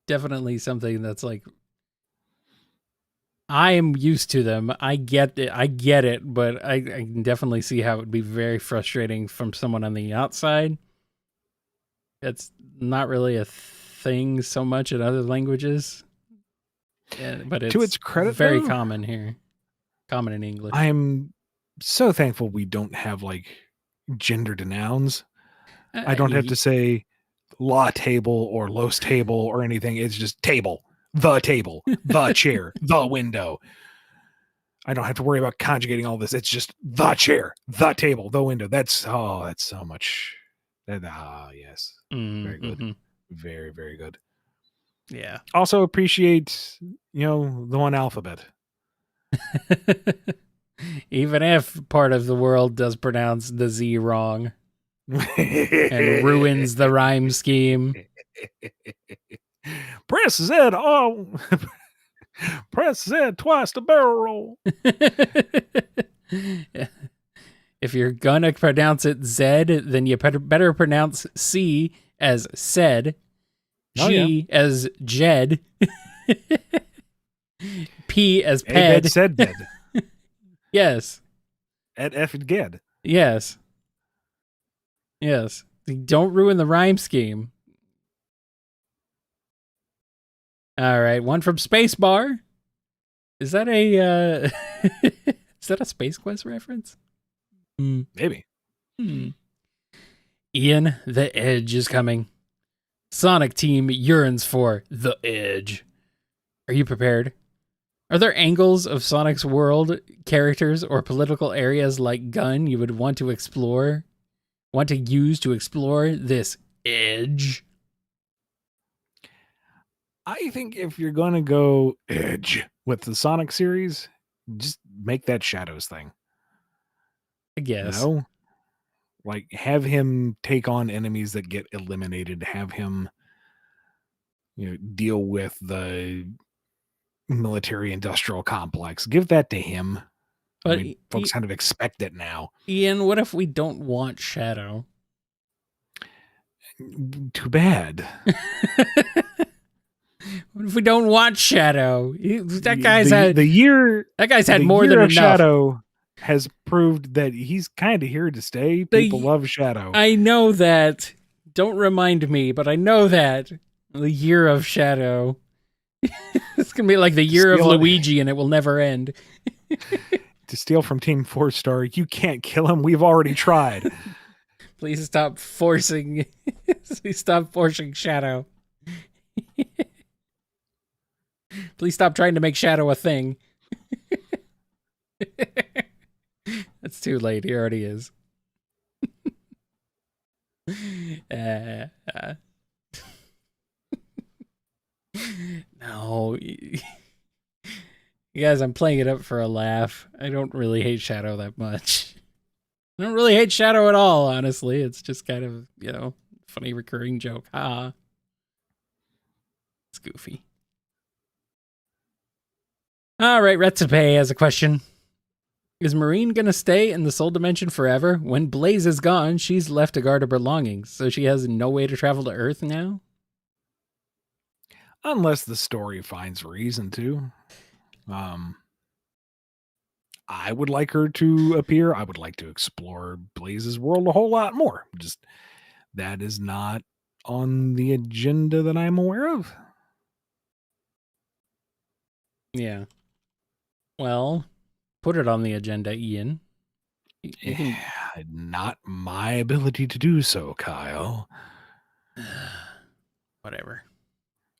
definitely something that's like, I am used to them. I get it, but I can definitely see how it would be very frustrating from someone on the outside. It's not really a thing so much in other languages. Yeah, but it's to its credit, very though, common here. Common in English. I am so thankful we don't have like gendered nouns. I don't have to say la table or los table or anything. It's just table, the chair, the window. I don't have to worry about conjugating all this. It's just the chair, the table, the window. That's so much. Yes. Very good. Mm-hmm. Very, very good. Yeah. Also appreciate, the one alphabet. Even if part of the world does pronounce the Z wrong and ruins the rhyme scheme. Press Z. Oh, press Z twice to barrel roll. If you're gonna pronounce it Z, then you better pronounce C as said, G as Jed, P as ped. Said dead. Yes. At F and Ged. Yes. Yes. Don't ruin the rhyme scheme. All right, one from Spacebar. Is that a is that a Space Quest reference? Maybe. Ian, the Edge is coming. Sonic Team yearns for the Edge. Are you prepared? Are there angles of Sonic's world, characters, or political areas like Gun you would want to use to explore this Edge? I think if you're going to go Edge with the Sonic series, just make that Shadows thing. I guess. Like, have him take on enemies that get eliminated. Have him, deal with the military-industrial complex. Give that to him. But folks kind of expect it now. Ian, what if we don't want Shadow? Too bad. What if we don't want Shadow? That guy's had more than enough. Shadow has proved that he's kind of here to stay. People love Shadow. I know that. Don't remind me, but I know that. The year of Shadow. It's going to be like the year of Luigi, and it will never end. To steal from Team 4-Star, you can't kill him. We've already tried. Please stop forcing. Please stop forcing Shadow. Please stop trying to make Shadow a thing. It's too late. He already is. No. You guys, I'm playing it up for a laugh. I don't really hate Shadow that much. I don't really hate Shadow at all, honestly. It's just kind of, funny recurring joke. Ha. It's goofy. All right, Retsupe has a question. Is Marine going to stay in the Soul Dimension forever? When Blaze is gone, she's left to guard her belongings, so she has no way to travel to Earth now? Unless the story finds reason to. I would like her to appear. I would like to explore Blaze's world a whole lot more. Just that is not on the agenda that I'm aware of. Yeah. Well, put it on the agenda, Ian. Not my ability to do so, Kyle. Whatever.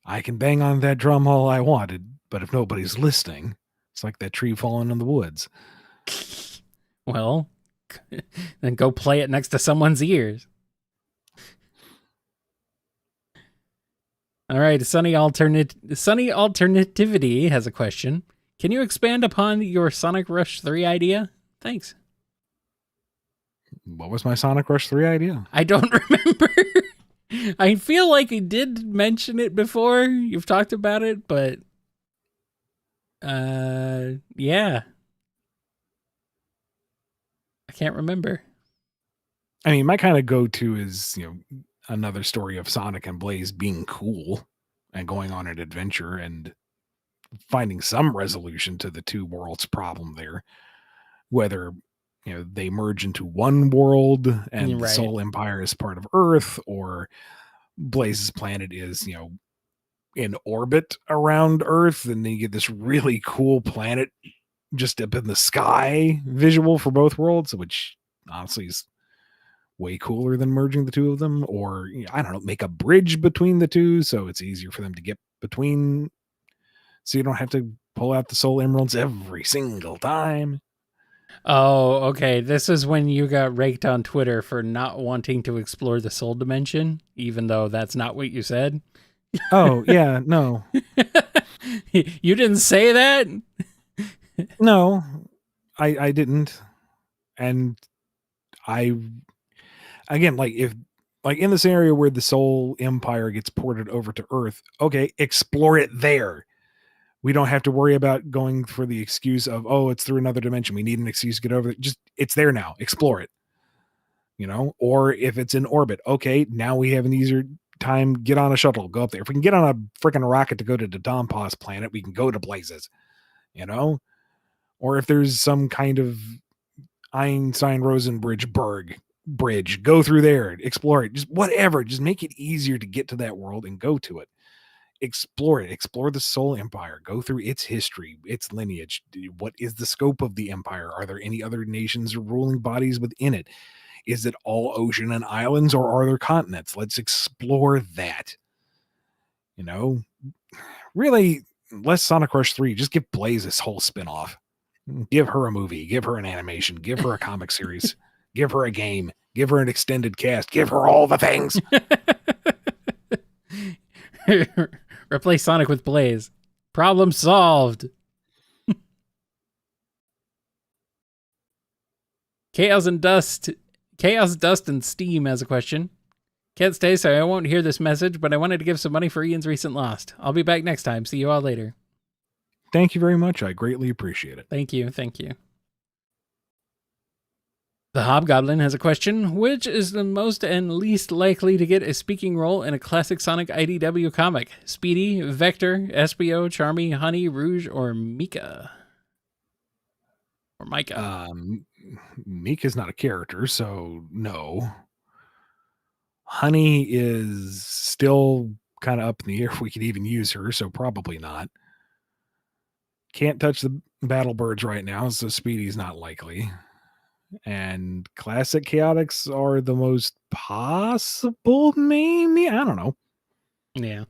I can bang on that drum all I wanted, but if nobody's listening, it's like that tree falling in the woods. Well, then go play it next to someone's ears. All right, Sunny Alternativity has a question. Can you expand upon your Sonic Rush 3 idea? Thanks. What was my Sonic Rush 3 idea? I don't remember. I feel like I did mention it before. You've talked about it, but yeah. I can't remember. I mean, my kind of go-to is, another story of Sonic and Blaze being cool and going on an adventure and finding some resolution to the two worlds problem there. Whether, they merge into one world and the Soul Empire is part of Earth, or Blaze's planet is, in orbit around Earth, and then you get this really cool planet just up in the sky visual for both worlds, which honestly is way cooler than merging the two of them. Or, I don't know, make a bridge between the two so it's easier for them to get between, so you don't have to pull out the soul emeralds every single time. Oh, okay. This is when you got raked on Twitter for not wanting to explore the soul dimension, even though that's not what you said. Oh, yeah, no. You didn't say that? No, I didn't. And again, like if like in the scenario where the Soul Empire gets ported over to Earth, okay, explore it there. We don't have to worry about going for the excuse of, oh, it's through another dimension. We need an excuse to get over it. Just it's there now. Explore it. Or if it's in orbit, okay, now we have an easier time. Get on a shuttle, go up there. If we can get on a freaking rocket to go to the Dompas planet, we can go to places. Or if there's some kind of Einstein-Rosenbridge bridge, go through there, explore it, just whatever. Just make it easier to get to that world and go to it. Explore it. Explore the Soul Empire. Go through its history, its lineage. What is the scope of the empire? Are there any other nations or ruling bodies within it? Is it all ocean and islands, or are there continents? Let's explore that. Really, less Sonic Rush 3. Just give Blaze this whole spinoff. Give her a movie. Give her an animation. Give her a comic series. Give her a game. Give her an extended cast. Give her all the things. Replace Sonic with Blaze. Problem solved. Chaos, Dust, and Steam has a question. Can't stay, so I won't hear this message, but I wanted to give some money for Ian's recent loss. I'll be back next time. See you all later. Thank you very much. I greatly appreciate it. Thank you. Thank you. The Hobgoblin has a question. Which is the most and least likely to get a speaking role in a classic Sonic IDW comic? Speedy, Vector, Espio, Charmy, Honey, Rouge, or Mika? Or Micah? Mika's not a character, so no. Honey is still kind of up in the air if we could even use her, so probably not. Can't touch the battle birds right now, so Speedy's not likely. And classic chaotics are the most possible, maybe? I don't know. Yeah.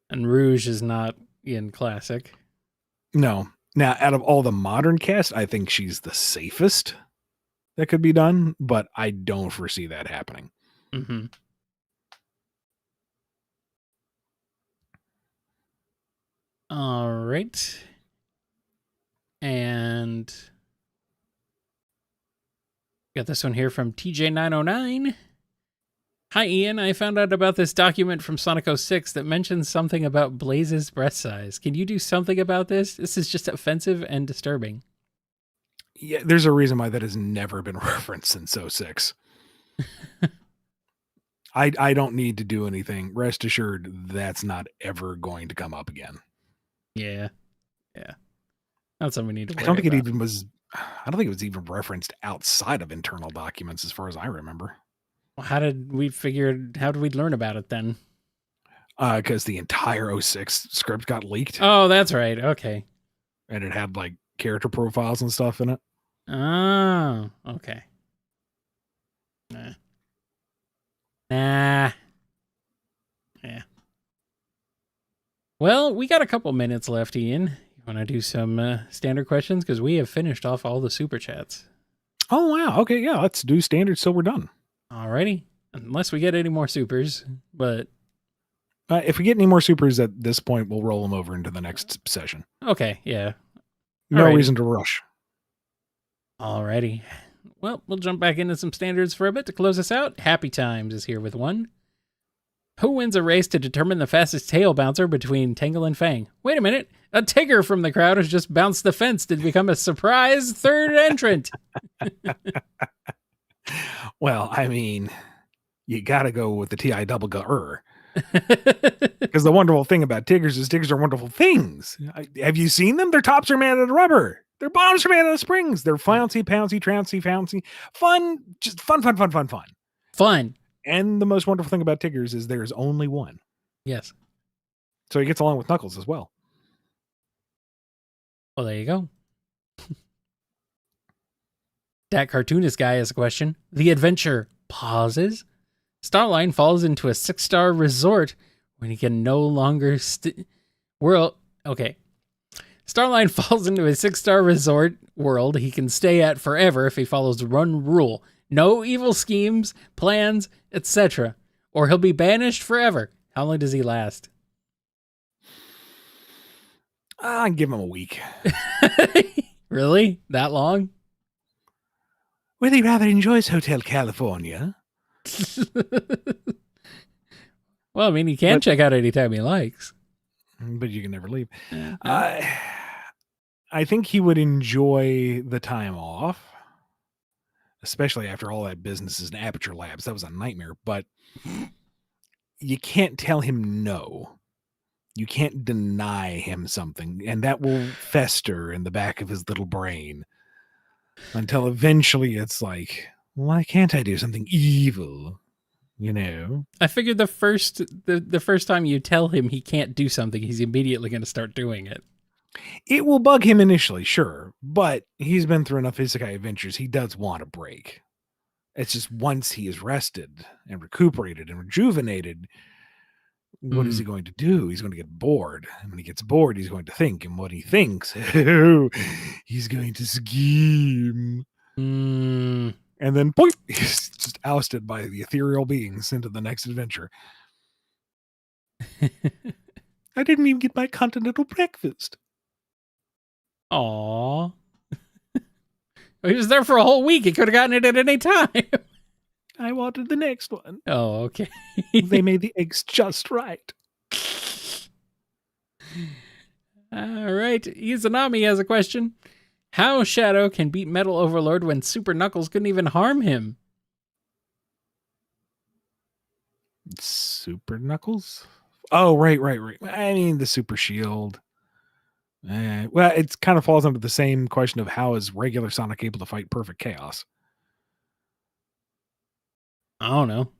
And Rouge is not in classic. No. Now, out of all the modern cast, I think she's the safest that could be done, but I don't foresee that happening. Mm-hmm. All right. And got this one here from TJ909. Hi, Ian. I found out about this document from Sonic 06 that mentions something about Blaze's breast size. Can you do something about this? This is just offensive and disturbing. Yeah, there's a reason why that has never been referenced since 06. I don't need to do anything. Rest assured, that's not ever going to come up again. Yeah. Yeah. That's something we need to worry I don't think about. I don't think it was even referenced outside of internal documents as far as I remember. Well, how did we learn about it then? Because the entire 06 script got leaked. Oh, that's right. Okay. And it had like character profiles and stuff in it. Oh, okay. Nah. Yeah. Well, we got a couple minutes left, Ian. You want to do some standard questions? Because we have finished off all the super chats. Oh, wow. Okay, yeah. Let's do standard so we're done. Alrighty. Unless we get any more supers, but... if we get any more supers at this point, we'll roll them over into the next session. Okay, yeah. No Alrighty. reason to rush. Alrighty. Well, we'll jump back into some standards for a bit to close us out. Happy Times is here with one. Who wins a race to determine the fastest tail bouncer between Tangle and Fang? Wait a minute. A Tigger from the crowd has just bounced the fence to become a surprise third entrant. Well, I mean, you got to go with the T-I-double-G-R. Because the wonderful thing about Tiggers is Tiggers are wonderful things. Have you seen them? Their tops are made out of rubber. Their bottoms are made out of springs. They're flouncy, pouncy, trouncy, founcy. Fun. Just fun. Fun. And the most wonderful thing about Tiggers is there's only one. Yes. So he gets along with Knuckles as well. Well, there you go. That cartoonist guy has a question. The adventure pauses. Starline falls into a 6-star resort when he can no longer Okay. Starline falls into a 6-star resort world he can stay at forever if he follows one rule. No evil schemes, plans, etc. Or he'll be banished forever. How long does he last? I'd give him a week. Really? That long? Well, he rather enjoys Hotel California. Well, I mean, he can check out anytime he likes. But you can never leave. Yeah. I think he would enjoy the time off, especially after all that business in Aperture Labs. That was a nightmare, but you can't tell him no. You can't deny him something, and that will fester in the back of his little brain until eventually it's like, why can't I do something evil? You know? I figured the first time you tell him he can't do something, he's immediately going to start doing it. It will bug him initially, sure, but he's been through enough isekai adventures. He does want a break. It's just once he is rested and recuperated and rejuvenated, what is he going to do? He's going to get bored. And when he gets bored, he's going to think. And what he thinks, he's going to scheme. And then, point, he's just ousted by the ethereal beings into the next adventure. I didn't even get my continental breakfast. Aww. He was there for a whole week. He could have gotten it at any time. I wanted the next one. Oh, okay. They made the eggs just right. All right. Izanami has a question. How Shadow can beat Metal Overlord when Super Knuckles couldn't even harm him? Super Knuckles? Oh, right. I mean, the Super Shield. Well, it kind of falls under the same question of how is regular Sonic able to fight Perfect Chaos? I don't know.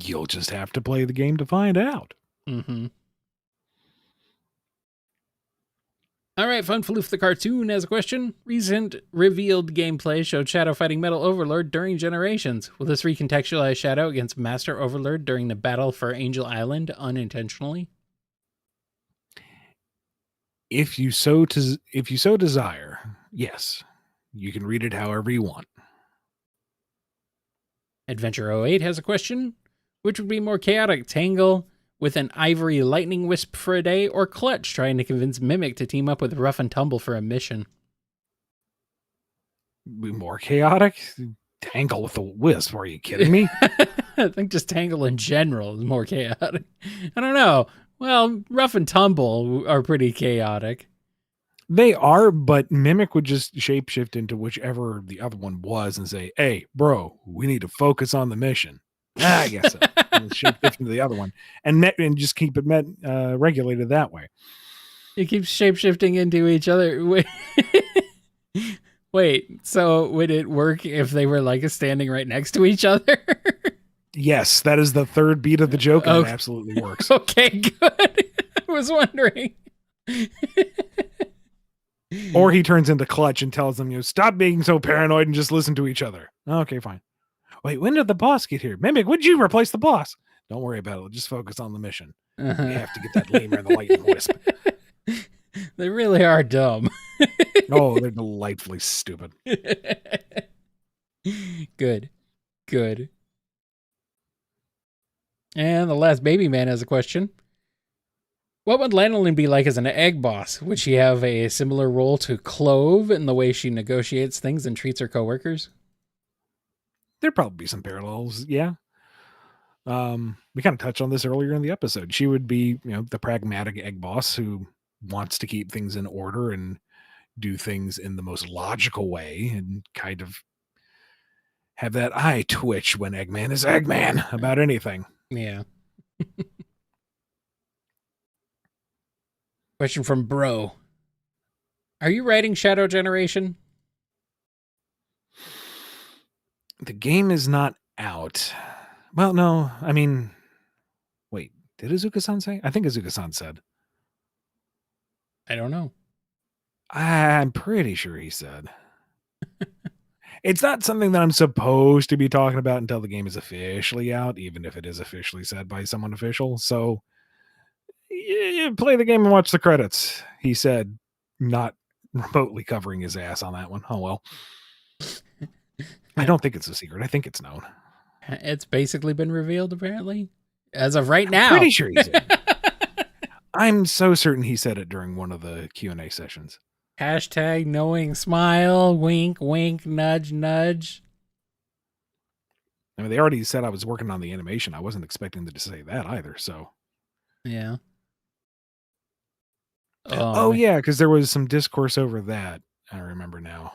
You'll just have to play the game to find out. Mm-hmm. All right, Funfaloof the Cartoon has a question. Recent revealed gameplay showed Shadow fighting Metal Overlord during Generations. Will this recontextualize Shadow against Master Overlord during the battle for Angel Island unintentionally? If you so desire, yes. You can read it however you want. Adventure 08 has a question. Which would be more chaotic, Tangle with an ivory lightning wisp for a day, or Clutch trying to convince Mimic to team up with Rough and Tumble for a mission? Be more chaotic? Tangle with a wisp, are you kidding me? I think just Tangle in general is more chaotic. I don't know. Well, Rough and Tumble are pretty chaotic. They are, but Mimic would just shapeshift into whichever the other one was and say, hey, bro, we need to focus on the mission. I guess so. Shapeshift into the other one and just keep it regulated that way. It keeps shapeshifting into each other. Wait, so would it work if they were like standing right next to each other? Yes, that is the third beat of the joke, and it absolutely works. Okay, good. I was wondering. Or he turns into Clutch and tells them, stop being so paranoid and just listen to each other. Okay, fine. Wait, when did the boss get here? Mimic, would you replace the boss? Don't worry about it. Just focus on the mission. Uh-huh. You have to get that lemur and the lightning wisp. They really are dumb. Oh, they're delightfully stupid. Good. And the last baby man has a question. What would Lanolin be like as an egg boss? Would she have a similar role to Clove in the way she negotiates things and treats her coworkers? There'd probably be some parallels, yeah. We kind of touched on this earlier in the episode. She would be, the pragmatic egg boss who wants to keep things in order and do things in the most logical way and kind of have that eye twitch when Eggman is Eggman about anything. Yeah. Question from Bro. Are you writing Shadow Generation? The game is not out. Well, no, I mean, wait, did Izuka-san say? I think Izuka-san said. I don't know. I'm pretty sure he said. It's not something that I'm supposed to be talking about until the game is officially out, even if it is officially said by someone official. So play the game and watch the credits, he said, not remotely covering his ass on that one. Oh, well. I don't think it's a secret. I think it's known. It's basically been revealed, apparently, as of right now. Pretty sure he said. I'm so certain he said it during one of the Q&A sessions. Hashtag knowing smile, wink, wink, nudge, nudge. I mean, they already said I was working on the animation. I wasn't expecting them to say that either, so. Yeah. Oh yeah, because there was some discourse over that. I remember now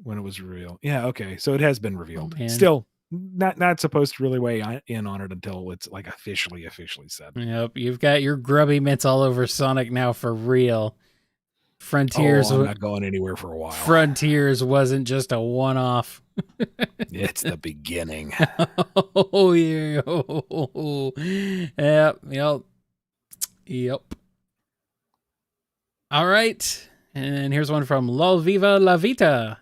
when it was revealed. Yeah, okay. So it has been revealed. Still, not supposed to really weigh in on it until it's like officially said. Yep, you've got your grubby mitts all over Sonic now for real. Frontiers. I'm not going anywhere for a while. Frontiers wasn't just a one-off. It's the beginning. Oh yeah. Yep. All right. And here's one from Lol Viva La Vita.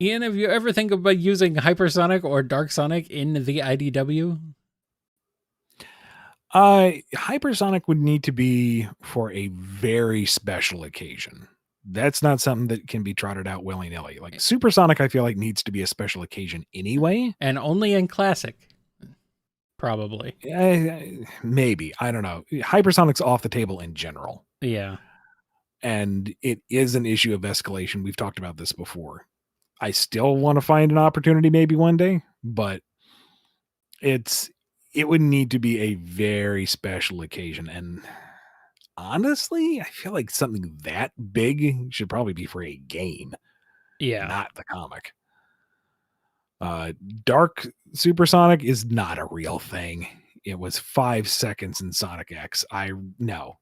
Ian, have you ever think about using Hypersonic or Dark Sonic in the IDW? Hypersonic would need to be for a very special occasion. That's not something that can be trotted out willy-nilly. Like Supersonic, I feel like needs to be a special occasion anyway. And only in Classic. Probably. Maybe. I don't know. Hypersonic's off the table in general. Yeah. And it is an issue of escalation. We've talked about this before. I still want to find an opportunity maybe one day, but it would need to be a very special occasion. And honestly, I feel like something that big should probably be for a game. Yeah. Not the comic. Dark Supersonic is not a real thing. It was 5 seconds in Sonic X. No.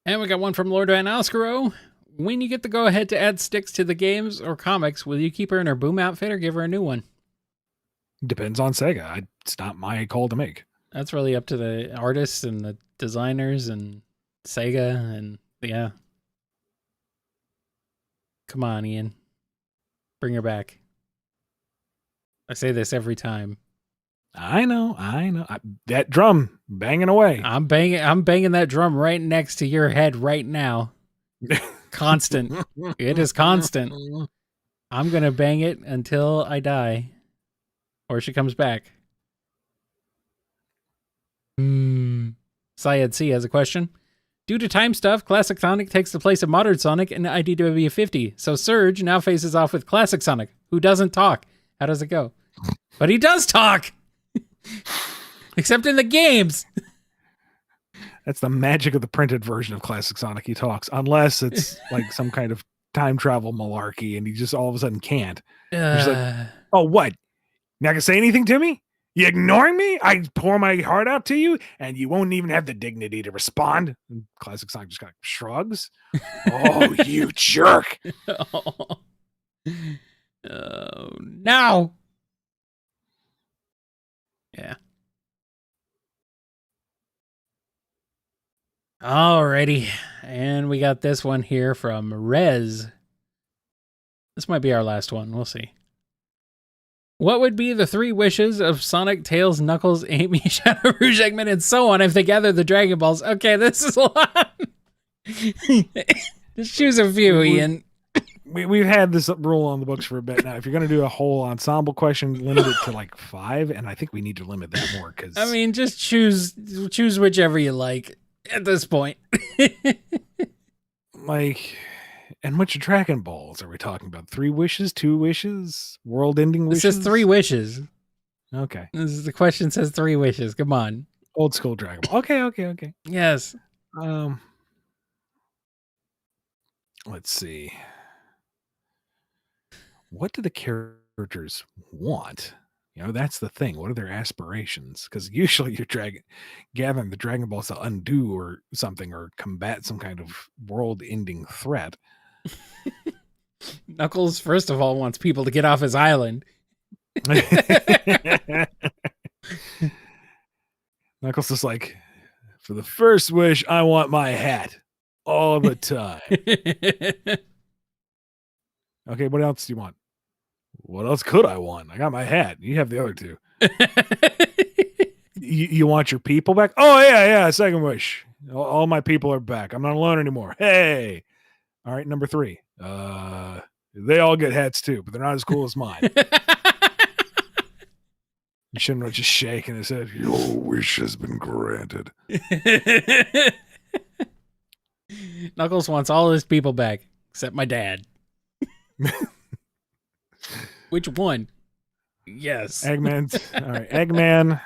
And we got one from Lord Van Oscaro. When you get the go-ahead to add sticks to the games or comics, will you keep her in her Boom outfit or give her a new one? Depends on Sega. It's not my call to make. That's really up to the artists and the designers and Sega and yeah. Come on, Ian. Bring her back. I say this every time. I know. That drum banging away. I'm banging that drum right next to your head right now. Constant. It is constant. I'm going to bang it until I die. Or she comes back. Syed C has a question. Due to time stuff, Classic Sonic takes the place of Modern Sonic in IDW 50. So Surge now faces off with Classic Sonic, who doesn't talk. How does it go? But he does talk! Except in the games. That's the magic of the printed version of Classic Sonic. He talks, unless it's like some kind of time travel malarkey and he just all of a sudden can't. He's like, oh, what? Not gonna say anything to me? You ignoring me? I pour my heart out to you and you won't even have the dignity to respond. And Classic Sonic just kind of shrugs. Oh, you jerk. Now. Yeah. Alrighty. And we got this one here from Rez. This might be our last one. We'll see. What would be the 3 wishes of Sonic, Tails, Knuckles, Amy, Shadow Rouge, Eggman, and so on if they gathered the Dragon Balls? Okay, this is a lot. Just choose a few, Ian. We've had this rule on the books for a bit now. If you're going to do a whole ensemble question, limit it to like 5, and I think we need to limit that more. Because I mean, just choose whichever you like at this point. Like, and which Dragon Balls are we talking about? 3 wishes, 2 wishes, world-ending wishes? This is 3 wishes. Okay. The question says 3 wishes. Come on. Old school Dragon Ball. Okay. Yes. Let's see. What do the characters want? You know, that's the thing. What are their aspirations? Because usually you're gathering the Dragon Balls to undo or something or combat some kind of world-ending threat. Knuckles, first of all, wants people to get off his island. Knuckles is like, for the first wish, I want my hat all the time. Okay, what else do you want? What else could I want? I got my hat. You have the other two. You want your people back? Oh, yeah. Second wish. All my people are back. I'm not alone anymore. Hey. All right, number 3. They all get hats too, but they're not as cool as mine. Shinra just shaking his head. Your wish has been granted. Knuckles wants all his people back, except my dad. Which one? Yes. Eggman's. All right, Eggman.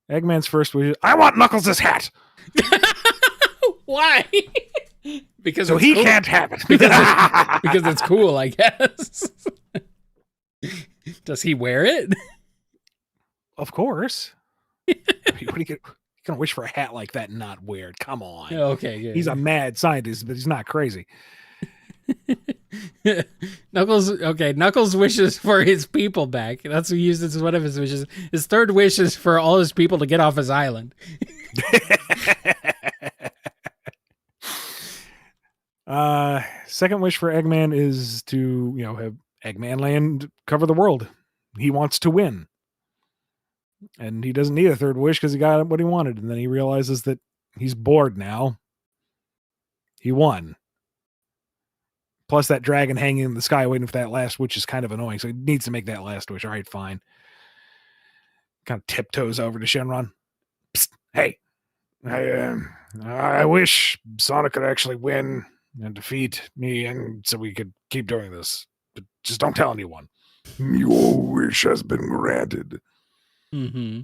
Eggman's first wish is, I want Knuckles' hat. Why? Because so he cool. Can't have it. because it's cool, I guess. Does he wear it? Of course. What are you gonna wish for a hat like that and not wear it? Come on. Okay, good. He's a mad scientist, but he's not crazy. Knuckles wishes for his people back. That's what he uses as one of his wishes. His third wish is for all his people to get off his island. Second wish for Eggman is to, have Eggman Land cover the world. He wants to win. And he doesn't need a third wish because he got what he wanted. And then he realizes that he's bored now. He won. Plus that dragon hanging in the sky waiting for that last wish is kind of annoying. So he needs to make that last wish. All right, fine. Kind of tiptoes over to Shenron. Psst, hey, I wish Sonic could actually win and defeat me, and so we could keep doing this. But just don't tell anyone. Your wish has been granted. Mm-hmm.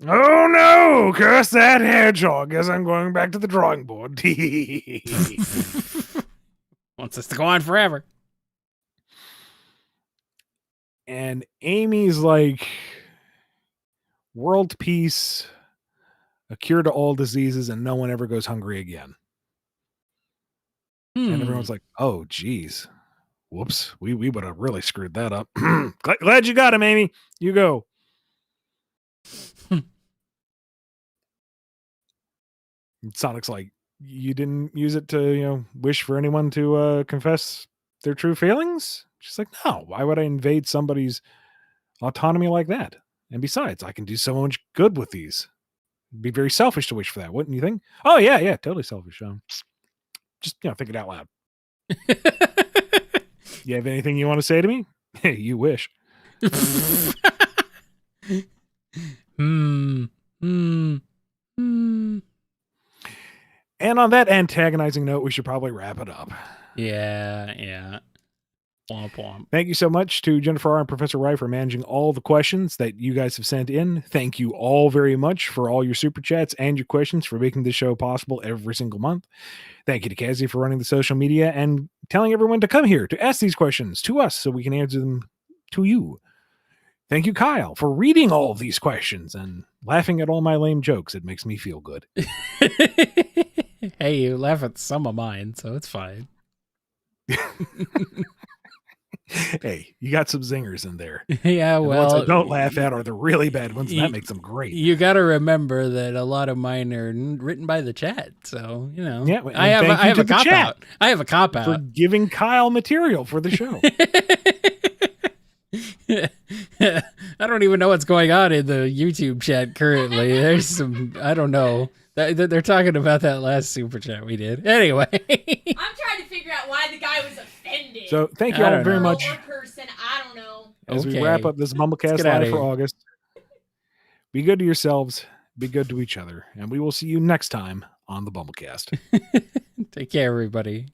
Oh no! Curse that hedgehog as I'm going back to the drawing board. Wants us to go on forever. And Amy's like, world peace, a cure to all diseases, and no one ever goes hungry again. And everyone's like, oh, geez. Whoops. We would have really screwed that up. Glad you got him, Amy. You go. Sonic's like, you didn't use it to, wish for anyone to confess their true feelings? She's like, no, why would I invade somebody's autonomy like that? And besides, I can do so much good with these. It'd be very selfish to wish for that, wouldn't you think? Oh, yeah, totally selfish. Just, think it out loud. You have anything you want to say to me? Hey, you wish. And on that antagonizing note, we should probably wrap it up. Yeah. Womp womp. Thank you so much to Jennifer R. and Professor Wright for managing all the questions that you guys have sent in. Thank you all very much for all your super chats and your questions for making this show possible every single month. Thank you to Cassie for running the social media and telling everyone to come here to ask these questions to us so we can answer them to you. Thank you, Kyle, for reading all of these questions and laughing at all my lame jokes. It makes me feel good. Hey, you laugh at some of mine, so it's fine. Hey, you got some zingers in there. Yeah, and well, the ones I don't laugh at are the really bad ones, and that makes them great. You got to remember that a lot of mine are written by the chat, so Yeah, I have a cop out. I have a cop out for giving Kyle material for the show. I don't even know what's going on in the YouTube chat currently. There's some, I don't know. They're talking about that last super chat we did. Anyway. I'm trying to figure out why the guy was offended. So thank you all very much. Or person, I don't know. As we wrap up this BumbleKast live for August, be good to yourselves, be good to each other, and we will see you next time on the BumbleKast. Take care, everybody.